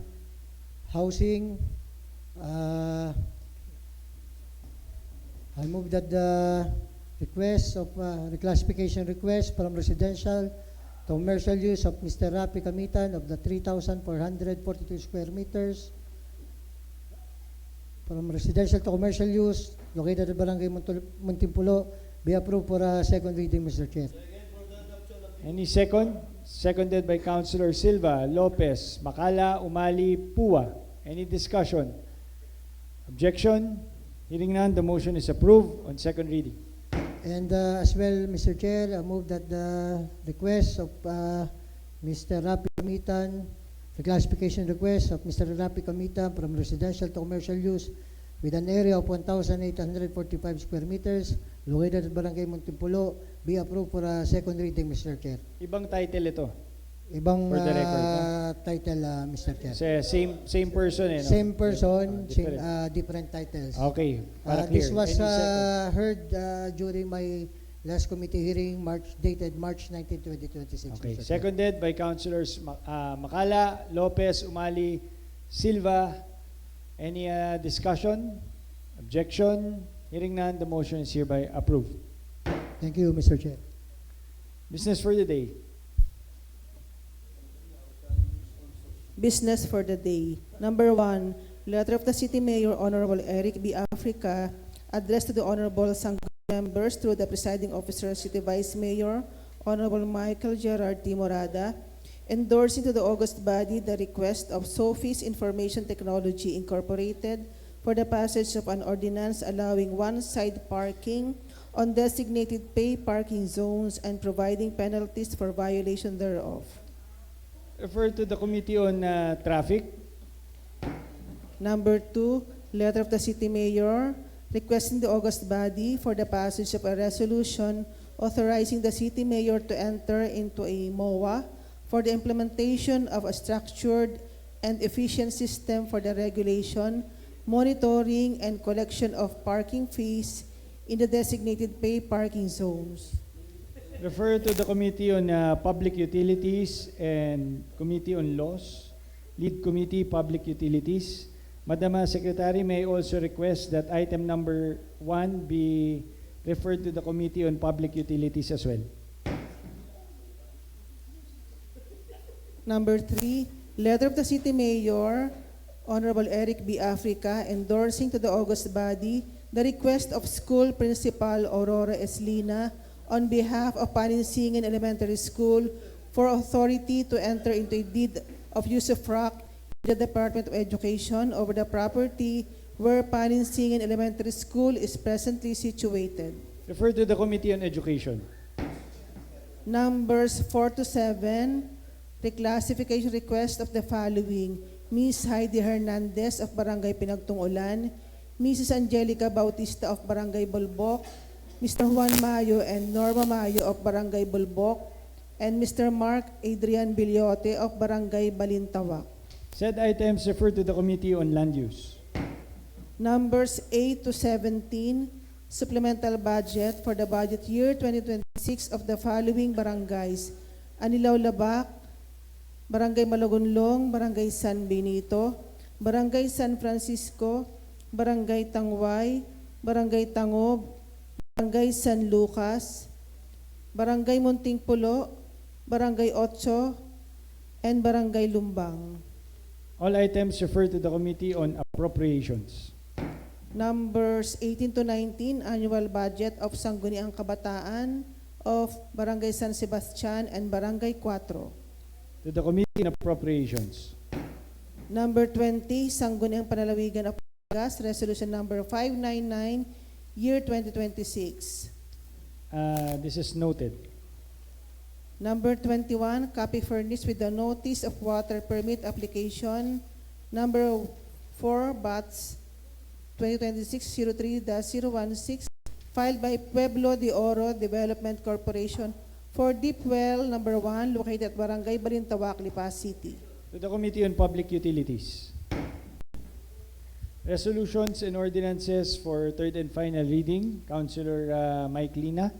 housing. I move that the request of reclassification request from residential to commercial use of Mr. Rapi Kamitan of the 3,442 square meters from residential to commercial use located at Barangay Muntinpulo be approved for a second reading, Mr. Chair. Any second? Seconded by Councilor Silva, Lopez, Macala, Umali, Pua. Any discussion? Objection? Hearing none, the motion is approved on second reading. And as well, Mr. Chair, I move that the request of Mr. Rapi Kamitan, the classification request of Mr. Rapi Kamitan from residential to commercial use with an area of 1,845 square meters located at Barangay Muntinpulo be approved for a second reading, Mr. Chair. Ibang title ito. Ibang For the record, title, Mr. Chair. Kasi same person eh, no? Same person, Different. different titles. Okay, para clear. This was Any second? heard during my last committee hearing, dated March 19, 2026. Okay, Mr. Chair. seconded by Councilors Macala, Lopez, Umali, Silva. Any discussion? Objection? Hearing none, the motion is hereby approved. Thank you, Mr. Chair. Business for the day. Business for the day. Number 1, letter of the City Mayor, Honorable Eric B. Africa, addressed to the Honorable Sangguniang members through the Presiding Officer, City Vice Mayor, Honorable Michael Gerard T. Morada, endorsing to the August body the request of Sophie's Information Technology Incorporated for the passage of an ordinance allowing one-side parking on designated pay parking zones and providing penalties for violation thereof. Refer to the Committee on Traffic. Number 2, letter of the City Mayor requesting the August body for the passage of a resolution authorizing the City Mayor to enter into a MOA for the implementation of a structured and efficient system for the regulation, monitoring, and collection of parking fees in the designated pay parking zones. Refer to the Committee on Public Utilities and Committee on Laws. Lead Committee, Public Utilities. Madam Secretary, may I also request that item number 1 be referred to the Committee on Public Utilities as well. Number 3, letter of the City Mayor, Honorable Eric B. Africa, endorsing to the August body the request of School Principal Aurora Eslina on behalf of Paninsingan Elementary School for authority to enter into a deed of usufruct in the Department of Education over the property where Paninsingan Elementary School is presently situated. Refer to the Committee on Education. Numbers 4 to 7, reclassification request of the following: Ms. Heidi Hernandez of Barangay Pinagtungulan, Mrs. Angelica Bautista of Barangay Bulbok, Mr. Juan Mayo and Norma Mayo of Barangay Bulbok, and Mr. Mark Adrian Bilyote of Barangay Balintawak. Said items refer to the Committee on Land Use. Numbers 8 to 17, supplemental budget for the budget year 2026 of the following barangays: Anilaw Labak, Barangay Malagunlong, Barangay San Benito, Barangay San Francisco, Barangay Tangway, Barangay Tangob, Barangay San Lucas, Barangay Muntingpulo, Barangay 8, and Barangay Lumbang. All items refer to the Committee on Appropriations. Numbers 18 to 19, annual budget of Sangguniang Kabataan of Barangay San Sebastian and Barangay 4. To the Committee on Appropriations. Number 20, Sangguniang Panalawigan of Gas, Resolution Number 599, year 2026. This is noted. Number 21, copy furnished with the notice of water permit application number 4 BATS 2026-03-016 filed by Pueblo de Oro Development Corporation for deep well number 1 located at Barangay Balintawak, Lipa City. To the Committee on Public Utilities. Resolutions and ordinances for third and final reading. Councilor Mike Lina.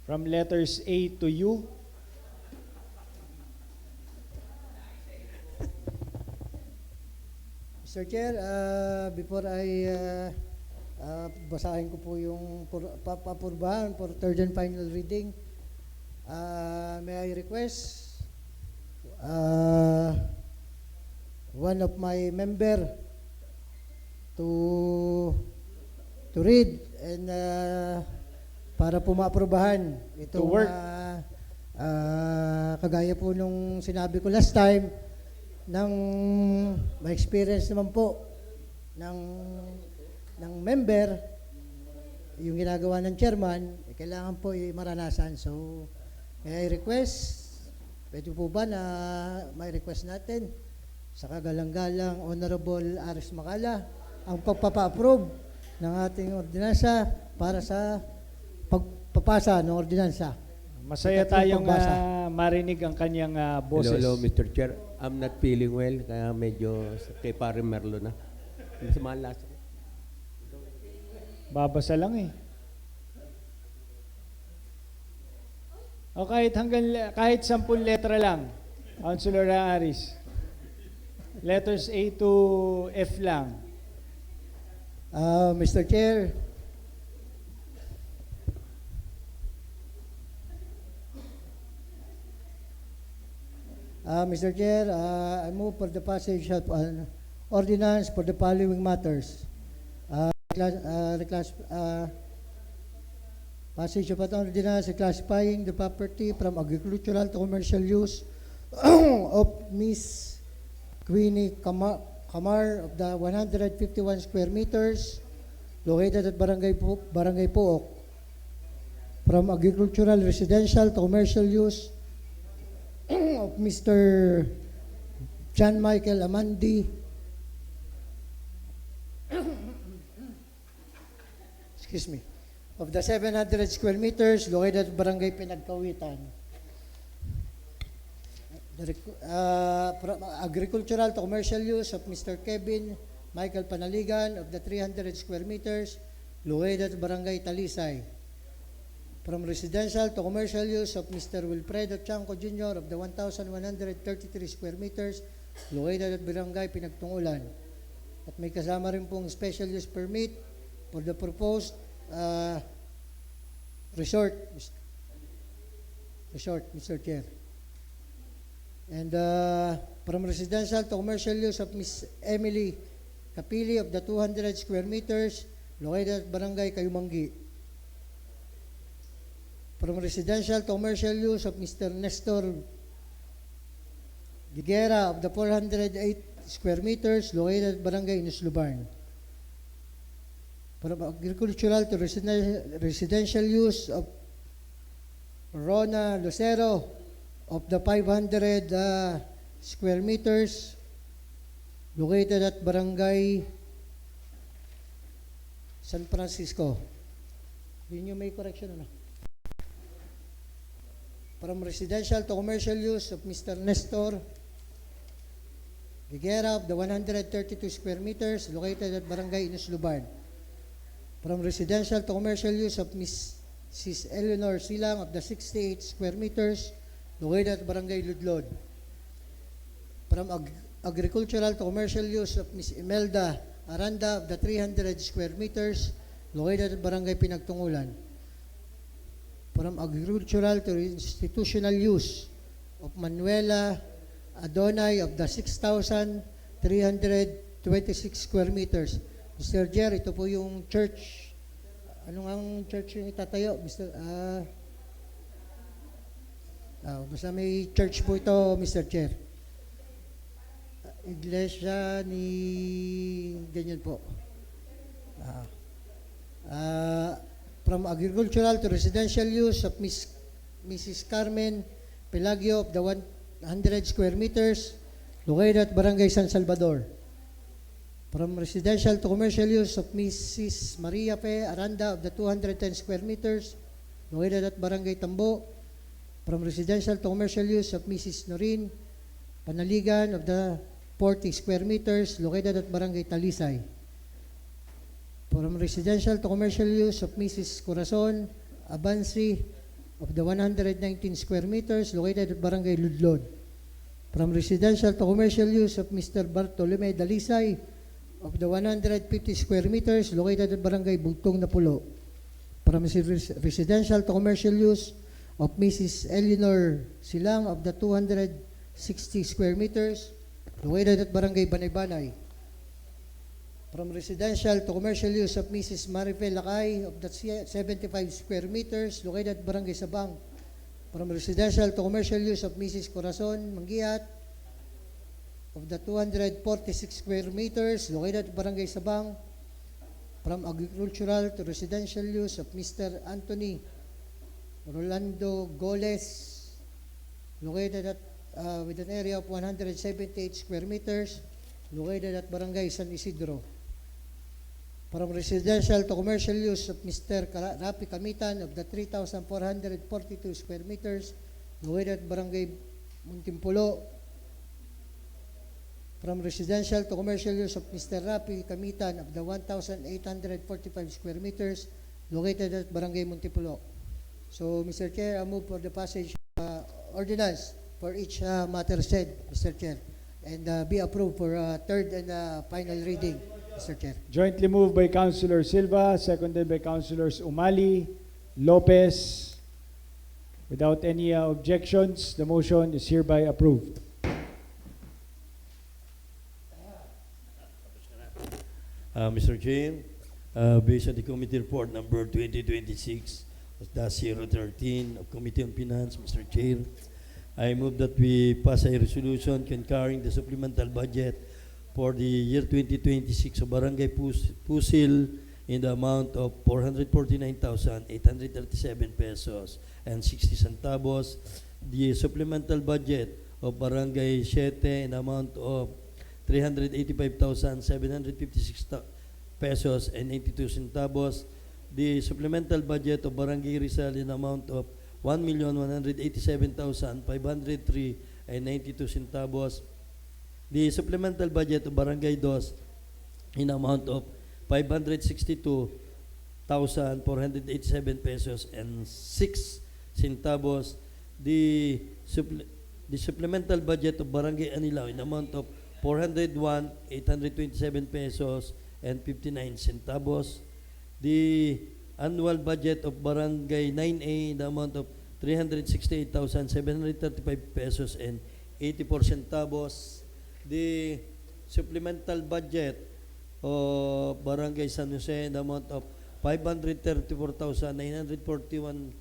From letters A to U. Mr. Chair, before I basahin ko po yung papurbahan for third and final reading, may I request one of my member to read and para po maaprubahan itong work. kagaya po nung sinabi ko last time ng may experience naman po ng member yung ginagawa ng chairman, kailangan po maranasan. So, may I request, pwede po ba na may request natin sa kagalang-galang Honorable Aris Macala ang pagpapa-approve ng ating ordinansa para sa pagpapasa ng ordinansa. Masaya tayong marinig ang kanyang boses. Hello, Mr. Chair. I'm not feeling well, kaya medyo kay Pare Merlo na. Malas. Babasa lang eh. O kahit 10 letra lang. Councilor Aris. Letters A to F lang. Mr. Chair, I move for the passage of an ordinance for the following matters. Passage of an ordinance reclassifying the property from agricultural to commercial use of Miss Queenie Kamar of the 151 square meters located at Barangay Pook from agricultural, residential to commercial use of Mr. John Michael Amandi excuse me, of the 700 square meters located at Barangay Pinagkawitan. From agricultural to commercial use of Mr. Kevin Michael Panaligan of the 300 square meters located at Barangay Talisay. From residential to commercial use of Mr. Wilfredo Chanco Jr. of the 1,133 square meters located at Barangay Pinagtungulan. At may kasama rin pong special use permit for the proposed resort, Mr. Chair. And from residential to commercial use of Miss Emily Kapili of the 200 square meters located at Barangay Kayumangi. From residential to commercial use of Mr. Nestor Giguera of the 408 square meters located at Barangay Inusluban. From agricultural to residential use of Rona Lucero of the 500 square meters located at Barangay San Francisco. Yun yung may correction, ano? From residential to commercial use of Mr. Nestor Giguera of the 132 square meters located at Barangay Inusluban. From residential to commercial use of Mrs. Eleanor Silang of the 68 square meters located at Barangay Ludlod. From agricultural to commercial use of Ms. Imelda Aranda of the 300 square meters located at Barangay Pinagtungulan. From agricultural to institutional use of Manuela Adonai of the 6,326 square meters. Mr. Jer, ito po yung church. Anong ang church yung itatayo? Basta may church po ito, Mr. Chair. Iglesia ni ganyan po. From agricultural to residential use of Mrs. Carmen Pelagio of the 100 square meters located at Barangay San Salvador. From residential to commercial use of Mrs. Maria P. Aranda of the 210 square meters located at Barangay Tambo. From residential to commercial use of Mrs. Norin Panaligan of the 40 square meters located at Barangay Talisay. From residential to commercial use of Mrs. Corazon Abansi of the 119 square meters located at Barangay Ludlod. From residential to commercial use of Mr. Bartolome Dalisay of the 150 square meters located at Barangay Bugtong Napulo. From residential to commercial use of Mrs. Eleanor Silang of the 260 square meters located at Barangay Banay-Banay. From residential to commercial use of Mrs. Marifel Lakay of the 75 square meters located at Barangay Sabang. From residential to commercial use of Mrs. Corazon Mangiat of the 246 square meters located at Barangay Sabang. From agricultural to residential use of Mr. Anthony Rolando Goles located at with an area of 178 square meters located at Barangay San Isidro. From residential to commercial use of Mr. Rapi Kamitan of the 3,442 square meters located at Barangay Muntimpulo. From residential to commercial use of Mr. Rapi Kamitan of the 1,845 square meters located at Barangay Muntimpulo. So, Mr. Chair, I move for the passage ordinance for each matter said, Mr. Chair, and be approved for third and final reading, Mr. Chair. Jointly moved by Councilor Silva, seconded by Councilors Umali, Lopez. Without any objections, the motion is hereby approved. Mr. Chair, based on the committee report number 2026-013 of Committee on Finance, Mr. Chair, I move that we pass a resolution concurring the supplemental budget for the year 2026 of Barangay Pusil in the amount of 449,837 pesos and 60 centavos. The supplemental budget of Barangay Siete in the amount of 385,756 pesos and 82 centavos. The supplemental budget of Barangay Rizal in the amount of 1,187,503 and 92 centavos. The supplemental budget of Barangay Dos in the amount of 562,487 pesos and 6 centavos. The supplemental budget of Barangay Anilao in the amount of 401,827 pesos and 59 centavos. The annual budget of Barangay 9A in the amount of 368,735 pesos and 84 centavos. The supplemental budget of Barangay San Jose in the amount of 534,941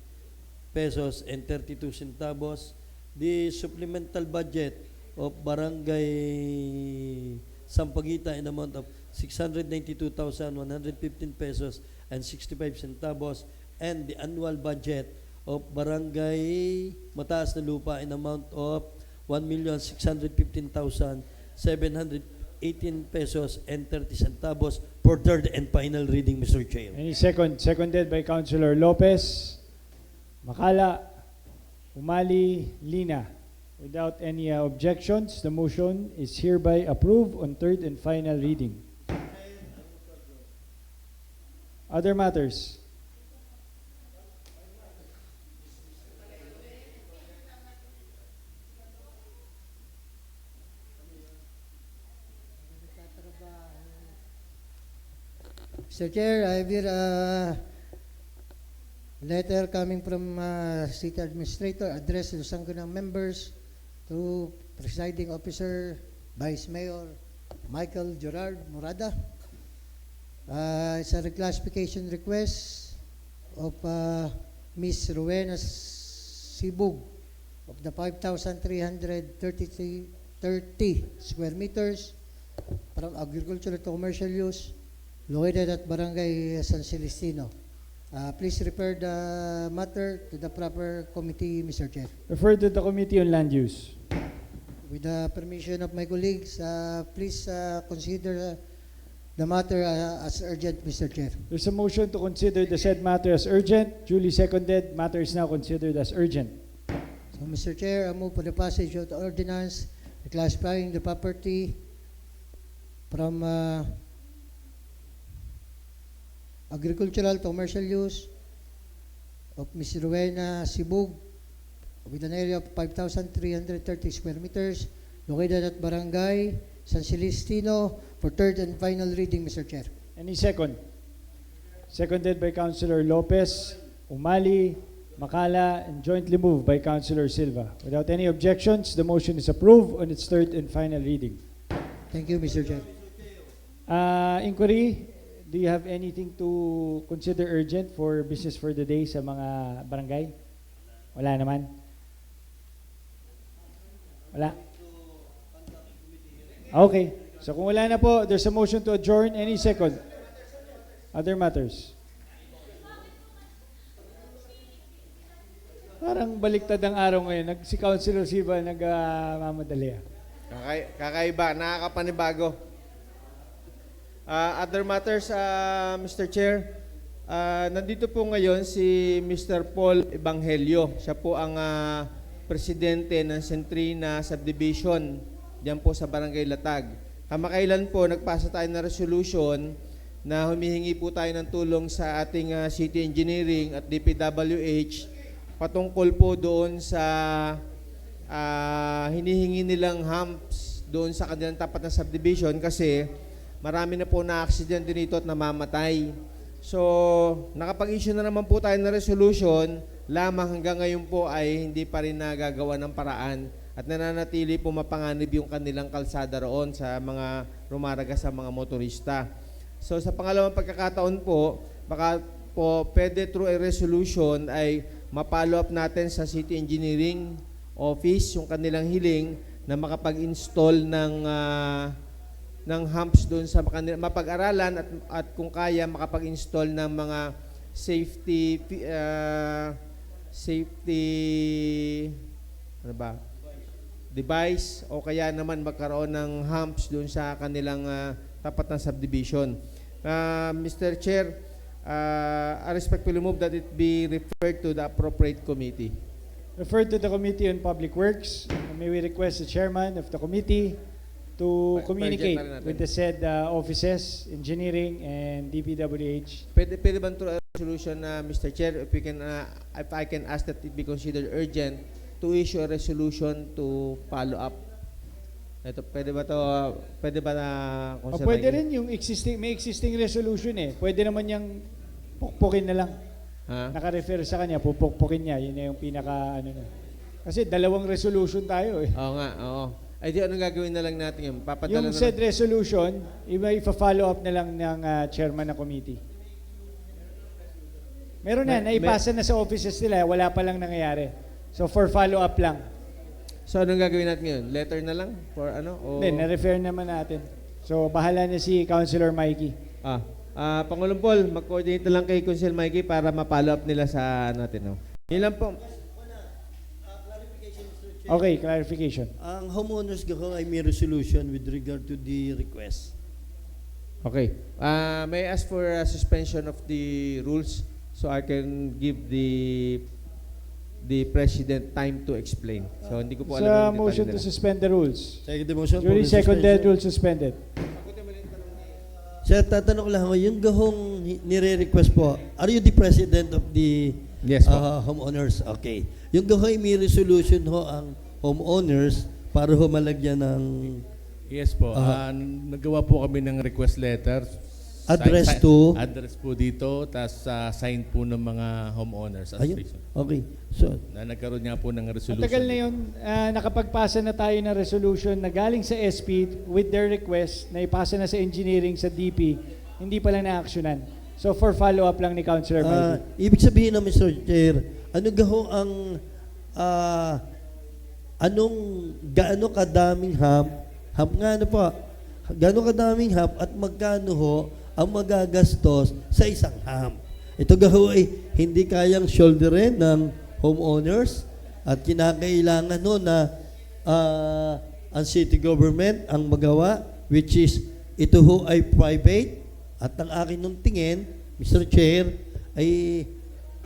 pesos and 32 centavos. The supplemental budget of Barangay Sampaguita in the amount of 692,115 pesos and 65 centavos, and the annual budget of Barangay Mataas na Lupa in the amount of 1,615,718 pesos and 30 centavos for third and final reading, Mr. Chair. Any second? Seconded by Councilor Lopez, Makala, Umali, Lina. Without any objections, the motion is hereby approved on third and final reading. Other matters? Mr. Chair, I have a letter coming from City Administrator addressed to the Sangguniang members to Presiding Officer Vice Mayor Michael Gerard Morada. It's a reclassification request of Ms. Rowena Sibug of the 5,330 square meters from agricultural to commercial use located at Barangay San Celestino. Please refer the matter to the proper committee, Mr. Chair. Refer to the Committee on Land Use. With the permission of my colleagues, please consider the matter as urgent, Mr. Chair. There's a motion to consider the said matter as urgent. Duly seconded. Matter is now considered as urgent. So, Mr. Chair, I move for the passage of the ordinance classifying the property from agricultural to commercial use of Ms. Rowena Sibug with an area of 5,330 square meters located at Barangay San Celestino for third and final reading, Mr. Chair. Any second? Seconded by Councilor Lopez, Umali, Makala, and jointly moved by Councilor Silva. Without any objections, the motion is approved on its third and final reading. Thank you, Mr. Chair. Inquiry, do you have anything to consider urgent for business for the day sa mga barangay? Wala naman? Wala? Okay. So kung wala na po, there's a motion to adjourn. Any second? Other matters? Parang baliktad ang araw ngayon. Si Councilor Silva nagmamadali. Kakaiba, nakakapanibago. Other matters, Mr. Chair. Nandito po ngayon si Mr. Paul Evangelio. Siya po ang presidente ng Centrina Subdivision diyan po sa Barangay Latag. Kamakailan po, nagpasa tayo ng resolution na humihingi po tayo ng tulong sa ating City Engineering at DPWH patungkol po doon sa hinihingi nilang humps doon sa kanilang tapat na subdivision kasi marami na po na-accident din ito at namamatay. So, nakapag-issue na naman po tayo ng resolution, lamang hanggang ngayon po ay hindi pa rin nagagawa ng paraan at nananatili po mapanganib yung kanilang kalsada roon sa mga rumaraga sa mga motorista. So, sa pangalawang pagkakataon po, baka po pwede through a resolution ay ma-follow up natin sa City Engineering Office yung kanilang hiling na makapag-install ng humps doon sa mapag-aralan at kung kaya makapag-install ng mga safety device o kaya naman magkaroon ng humps doon sa kanilang tapat ng subdivision. Mr. Chair, I respectfully move that it be referred to the appropriate committee. Referred to the Committee on Public Works. May we request the chairman of the committee to communicate with the said offices, engineering and DPWH. Pwede ba through a resolution, Mr. Chair, if I can ask that it be considered urgent to issue a resolution to follow up. Ito, pwede ba na Pwede rin yung may existing resolution eh. Pwede naman yung pukpukin na lang. Naka-refer sa kanya, pupukpukin niya. Yun na yung pinaka na. Kasi dalawang resolution tayo eh. Oo nga, oo. Ay di anong gagawin na lang natin yun? Yung said resolution, ipa-follow up na lang ng chairman ng committee. Meron na, naipasa na sa offices nila, wala pa lang nangyayari. So for follow up lang. So anong gagawin natin ngayon? Letter na lang? For ano? Hindi, na-refer naman natin. So bahala na si Councilor Mikey. Pangulong Paul, mag-coordinate na lang kay Councilor Mikey para ma-follow up nila sa natin. No? Yun lang po. Okay, clarification. Ang homeowners ko ay may resolution with regard to the request. Okay. May I ask for a suspension of the rules so I can give the President time to explain. So hindi ko po alam Sa yung motion detalye to nila. suspend the rules. Second motion. Duly seconded, rule suspended. Sir, tatanong ko lang ako, yung gahong nire-request po, are you the president of the Yes po. homeowners? Okay. Yung gahong may resolution ho ang homeowners para ho malagyan ng Yes po. Nagawa po kami ng request letter. Address to? Address po dito, tapos sign po ng mga homeowners association. Okay. So, Na nagkaroon nga po ng resolution. Matagal na yun, nakapagpasa na tayo ng resolution na galing sa SP with their request na ipasa na sa engineering sa DP, hindi pa lang na-actionan. So for follow-up lang ni Councilor Mikey. ibig sabihin na, Mr. Chair, ano gaho ang gaano kadaming hub nga ano po, gaano kadaming hub at magkano ho ang magagastos sa isang hub. Ito gaho ay hindi kayang shoulderin ng homeowners at kinakailangan no na ang city government ang magawa, which is ito ho ay private at ang akin nung tingin, Mr. Chair, ay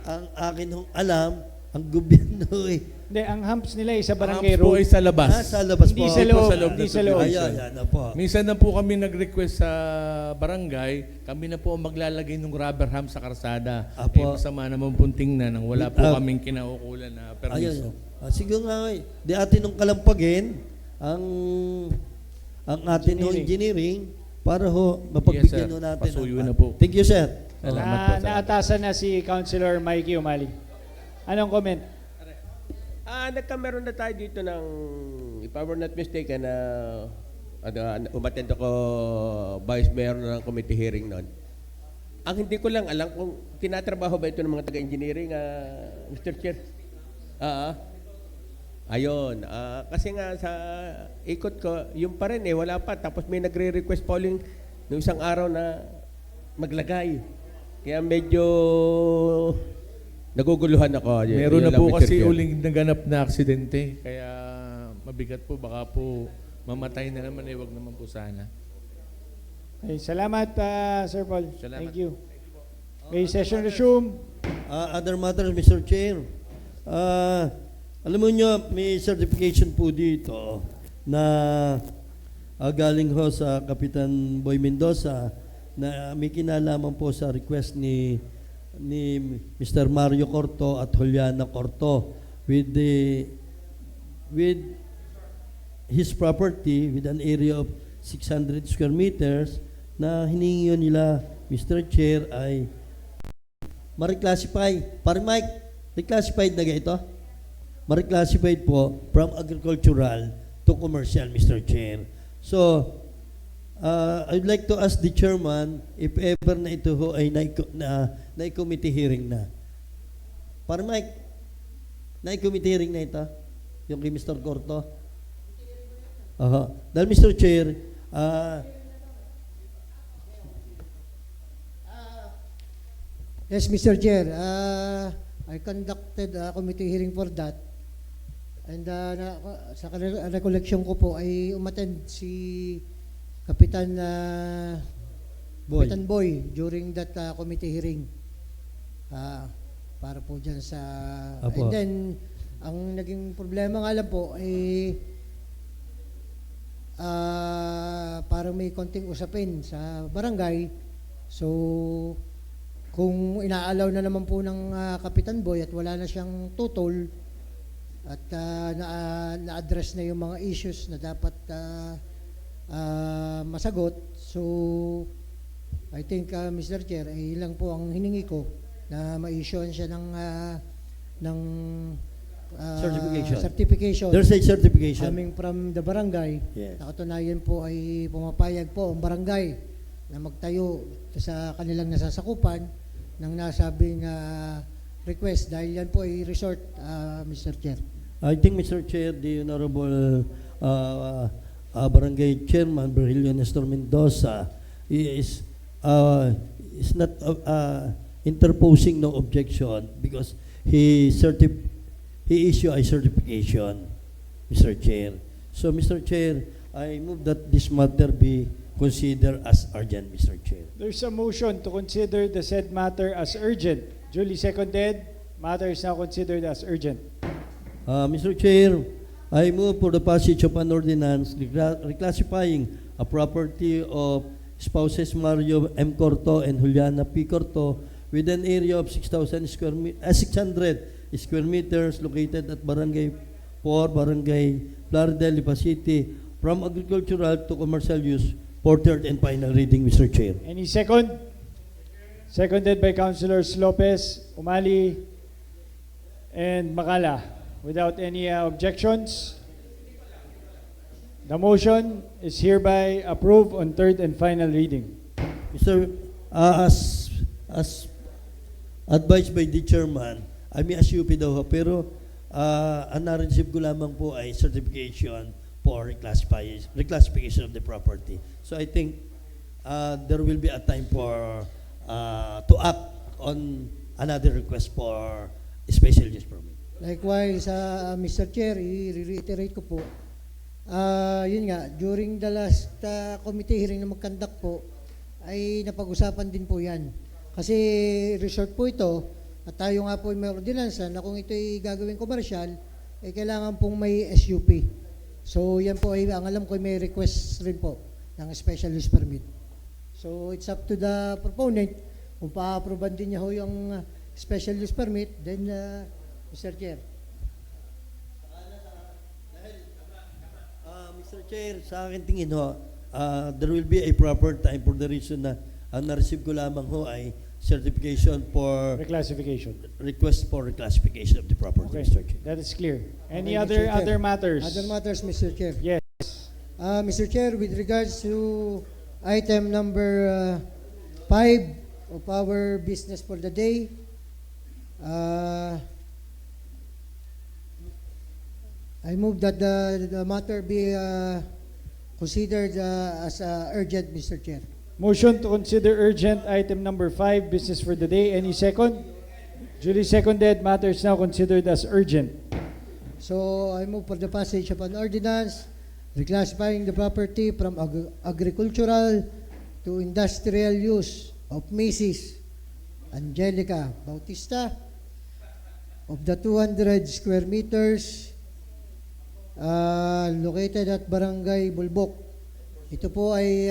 ang akin nung alam, ang gobyerno ay Hindi, ang humps nila ay sa barangay Ang po ay road. sa labas. sa labas Hindi po. sa loob. Sa loob Hindi ng sa loob. subdivision. Ayan, po. Minsan na po kami nag-request sa barangay, kami na po ang maglalagay ng rubber hump sa karsada. Apo. Eh, masama naman pong tingnan nang wala po Ah. kaming kinaukulan na permiso. Ayun. Sige nga, di atin nung kalampagin ang atin nung engineering para ho mapagbigyan Yes, sir. ho natin. Pasuyo na po. Thank you, sir. Salamat po. Salamat. Naatasan na si Councilor Mikey Umali. Anong comment? Nagkameron na tayo dito ng, if I were not mistaken, umattend ako vice mayor ng committee hearing noon. Ang hindi ko lang alam kung tinatrabaho ba ito ng mga taga-engineering, Mr. Chair. Ayun. Kasi nga sa ikot ko, yung pa rin wala pa. Tapos may nagre-request polling noong isang araw na maglagay. Kaya medyo naguguluhan ako. Meron Yun na lang, po Mr. kasi Chair. uling naganap na aksidente. Kaya mabigat po. Baka po mamatay na naman. Wag naman po sana. Okay, salamat, Sir Paul. Salamat. Thank you. May session resume. Other matters, Mr. Chair. Alam mo nyo, may certification po dito na galing ho sa Kapitan Boy Mendoza na may kinalaman po sa request ni Mr. Mario Corto at Juliana Corto with his property with an area of 600 square meters na hiningi yun nila, Mr. Chair, ay ma-reclassify. Pare Mike, reclassified na ito? Ma-reclassified po from agricultural to commercial, Mr. Chair. So, I'd like to ask the chairman if ever na ito ho ay na-committee hearing na. Pare Mike, na-committee hearing na ito? Yung kay Mr. Corto? Dahil Mr. Chair, Yes, Mr. Chair. I conducted a committee hearing for that. And sa recollection ko po ay umattend si Kapitan Kapitan Boy during that committee hearing. Para po dyan sa... Apo. And then, ang naging problema nga lang po ay parang may konting usapin sa barangay. So, kung inaalaw na naman po ng Kapitan Boy at wala na siyang tutol at na-address na yung mga issues na dapat masagot. So, I think, Mr. Chair, ilang po ang hiningi ko na ma-issuean siya ng certification. there's a certification. Coming from the barangay. Yes. Nakatunayan po ay pumapayag po ang barangay na magtayo sa kanilang nasasakupan ng nasabing request dahil yan po ay resort, Mr. Chair. I think, Mr. Chair, the Honorable Barangay Chairman Virgilio Nestor Mendoza is not interposing no objection because he issued a certification, Mr. Chair. So, Mr. Chair, I move that this matter be considered as urgent, Mr. Chair. There's a motion to consider the said matter as urgent. Duly seconded. Matter is now considered as urgent. Mr. Chair, I move for the passage of an ordinance reclassifying a property of spouses Mario M. Corto and Juliana P. Corto with an area of 600 square meters located at Barangay 4, Barangay Plaridel, Lipa City, from agricultural to commercial use for third and final reading, Mr. Chair. Any second? Seconded by Councilors Lopez, Umali, and Makala. Without any objections, the motion is hereby approved on third and final reading. Mr. As advised by the chairman, I may assume daw ho, pero ang na-receive ko lamang po ay certification for reclassification of the property. So I think there will be a time for to act on another request for special use permit. Likewise, Mr. Chair, i-reiterate ko po, yun nga, during the last committee hearing na mag-conduct po, ay napag-usapan din po yan. Kasi resort po ito, at tayo nga po may ordinansa na kung ito ay gagawing komersyal, eh kailangan pong may SUP. So yan po ay, ang alam ko may request rin po ng special use permit. So it's up to the proponent kung pa-aproban din niya ho yung special use permit, then Mr. Chair. Mr. Chair, sa akin tingin ho, there will be a proper time for the reason na ang na-receive ko lamang ho ay certification for Reclassification. request for reclassification of the property, Okay, Mr. Chair. that is clear. Any Okay, other Mr. Chair. other matters? Other matters, Mr. Chair. Yes. Mr. Chair, with regards to item number 5 of our business for the day, I move that the matter be considered as urgent, Mr. Chair. Motion to consider urgent item number 5, business for the day. Any second? Duly seconded. Matters now considered as urgent. So I move for the passage of an ordinance reclassifying the property from agricultural to industrial use of Mrs. Angelica Bautista of the 200 square meters located at Barangay Bulbok. Ito po ay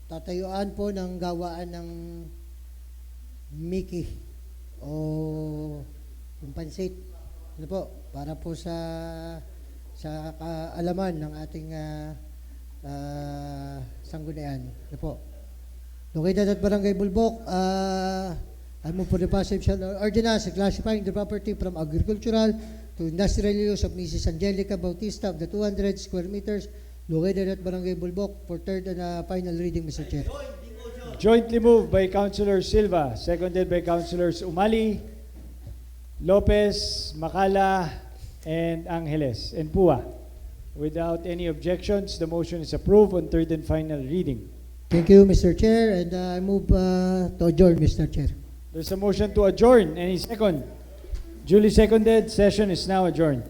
tatayuan po ng gawaan ng Mickey o yung pansit. Ano po, para po sa kaalaman ng ating sanggunian. Ano po. Located at Barangay Bulbok, I move for the passage of ordinance classifying the property from agricultural to industrial use of Mrs. Angelica Bautista of the 200 square meters located at Barangay Bulbok for third and final reading, Mr. Chair. Jointly moved by Councilor Silva, seconded by Councilors Umali, Lopez, Macala, and Angeles, and Pua. Without any objections, the motion is approved on third and final reading. Thank you, Mr. Chair, and I move to adjourn, Mr. Chair. There's a motion to adjourn. Any second? Duly seconded. Session is now adjourned.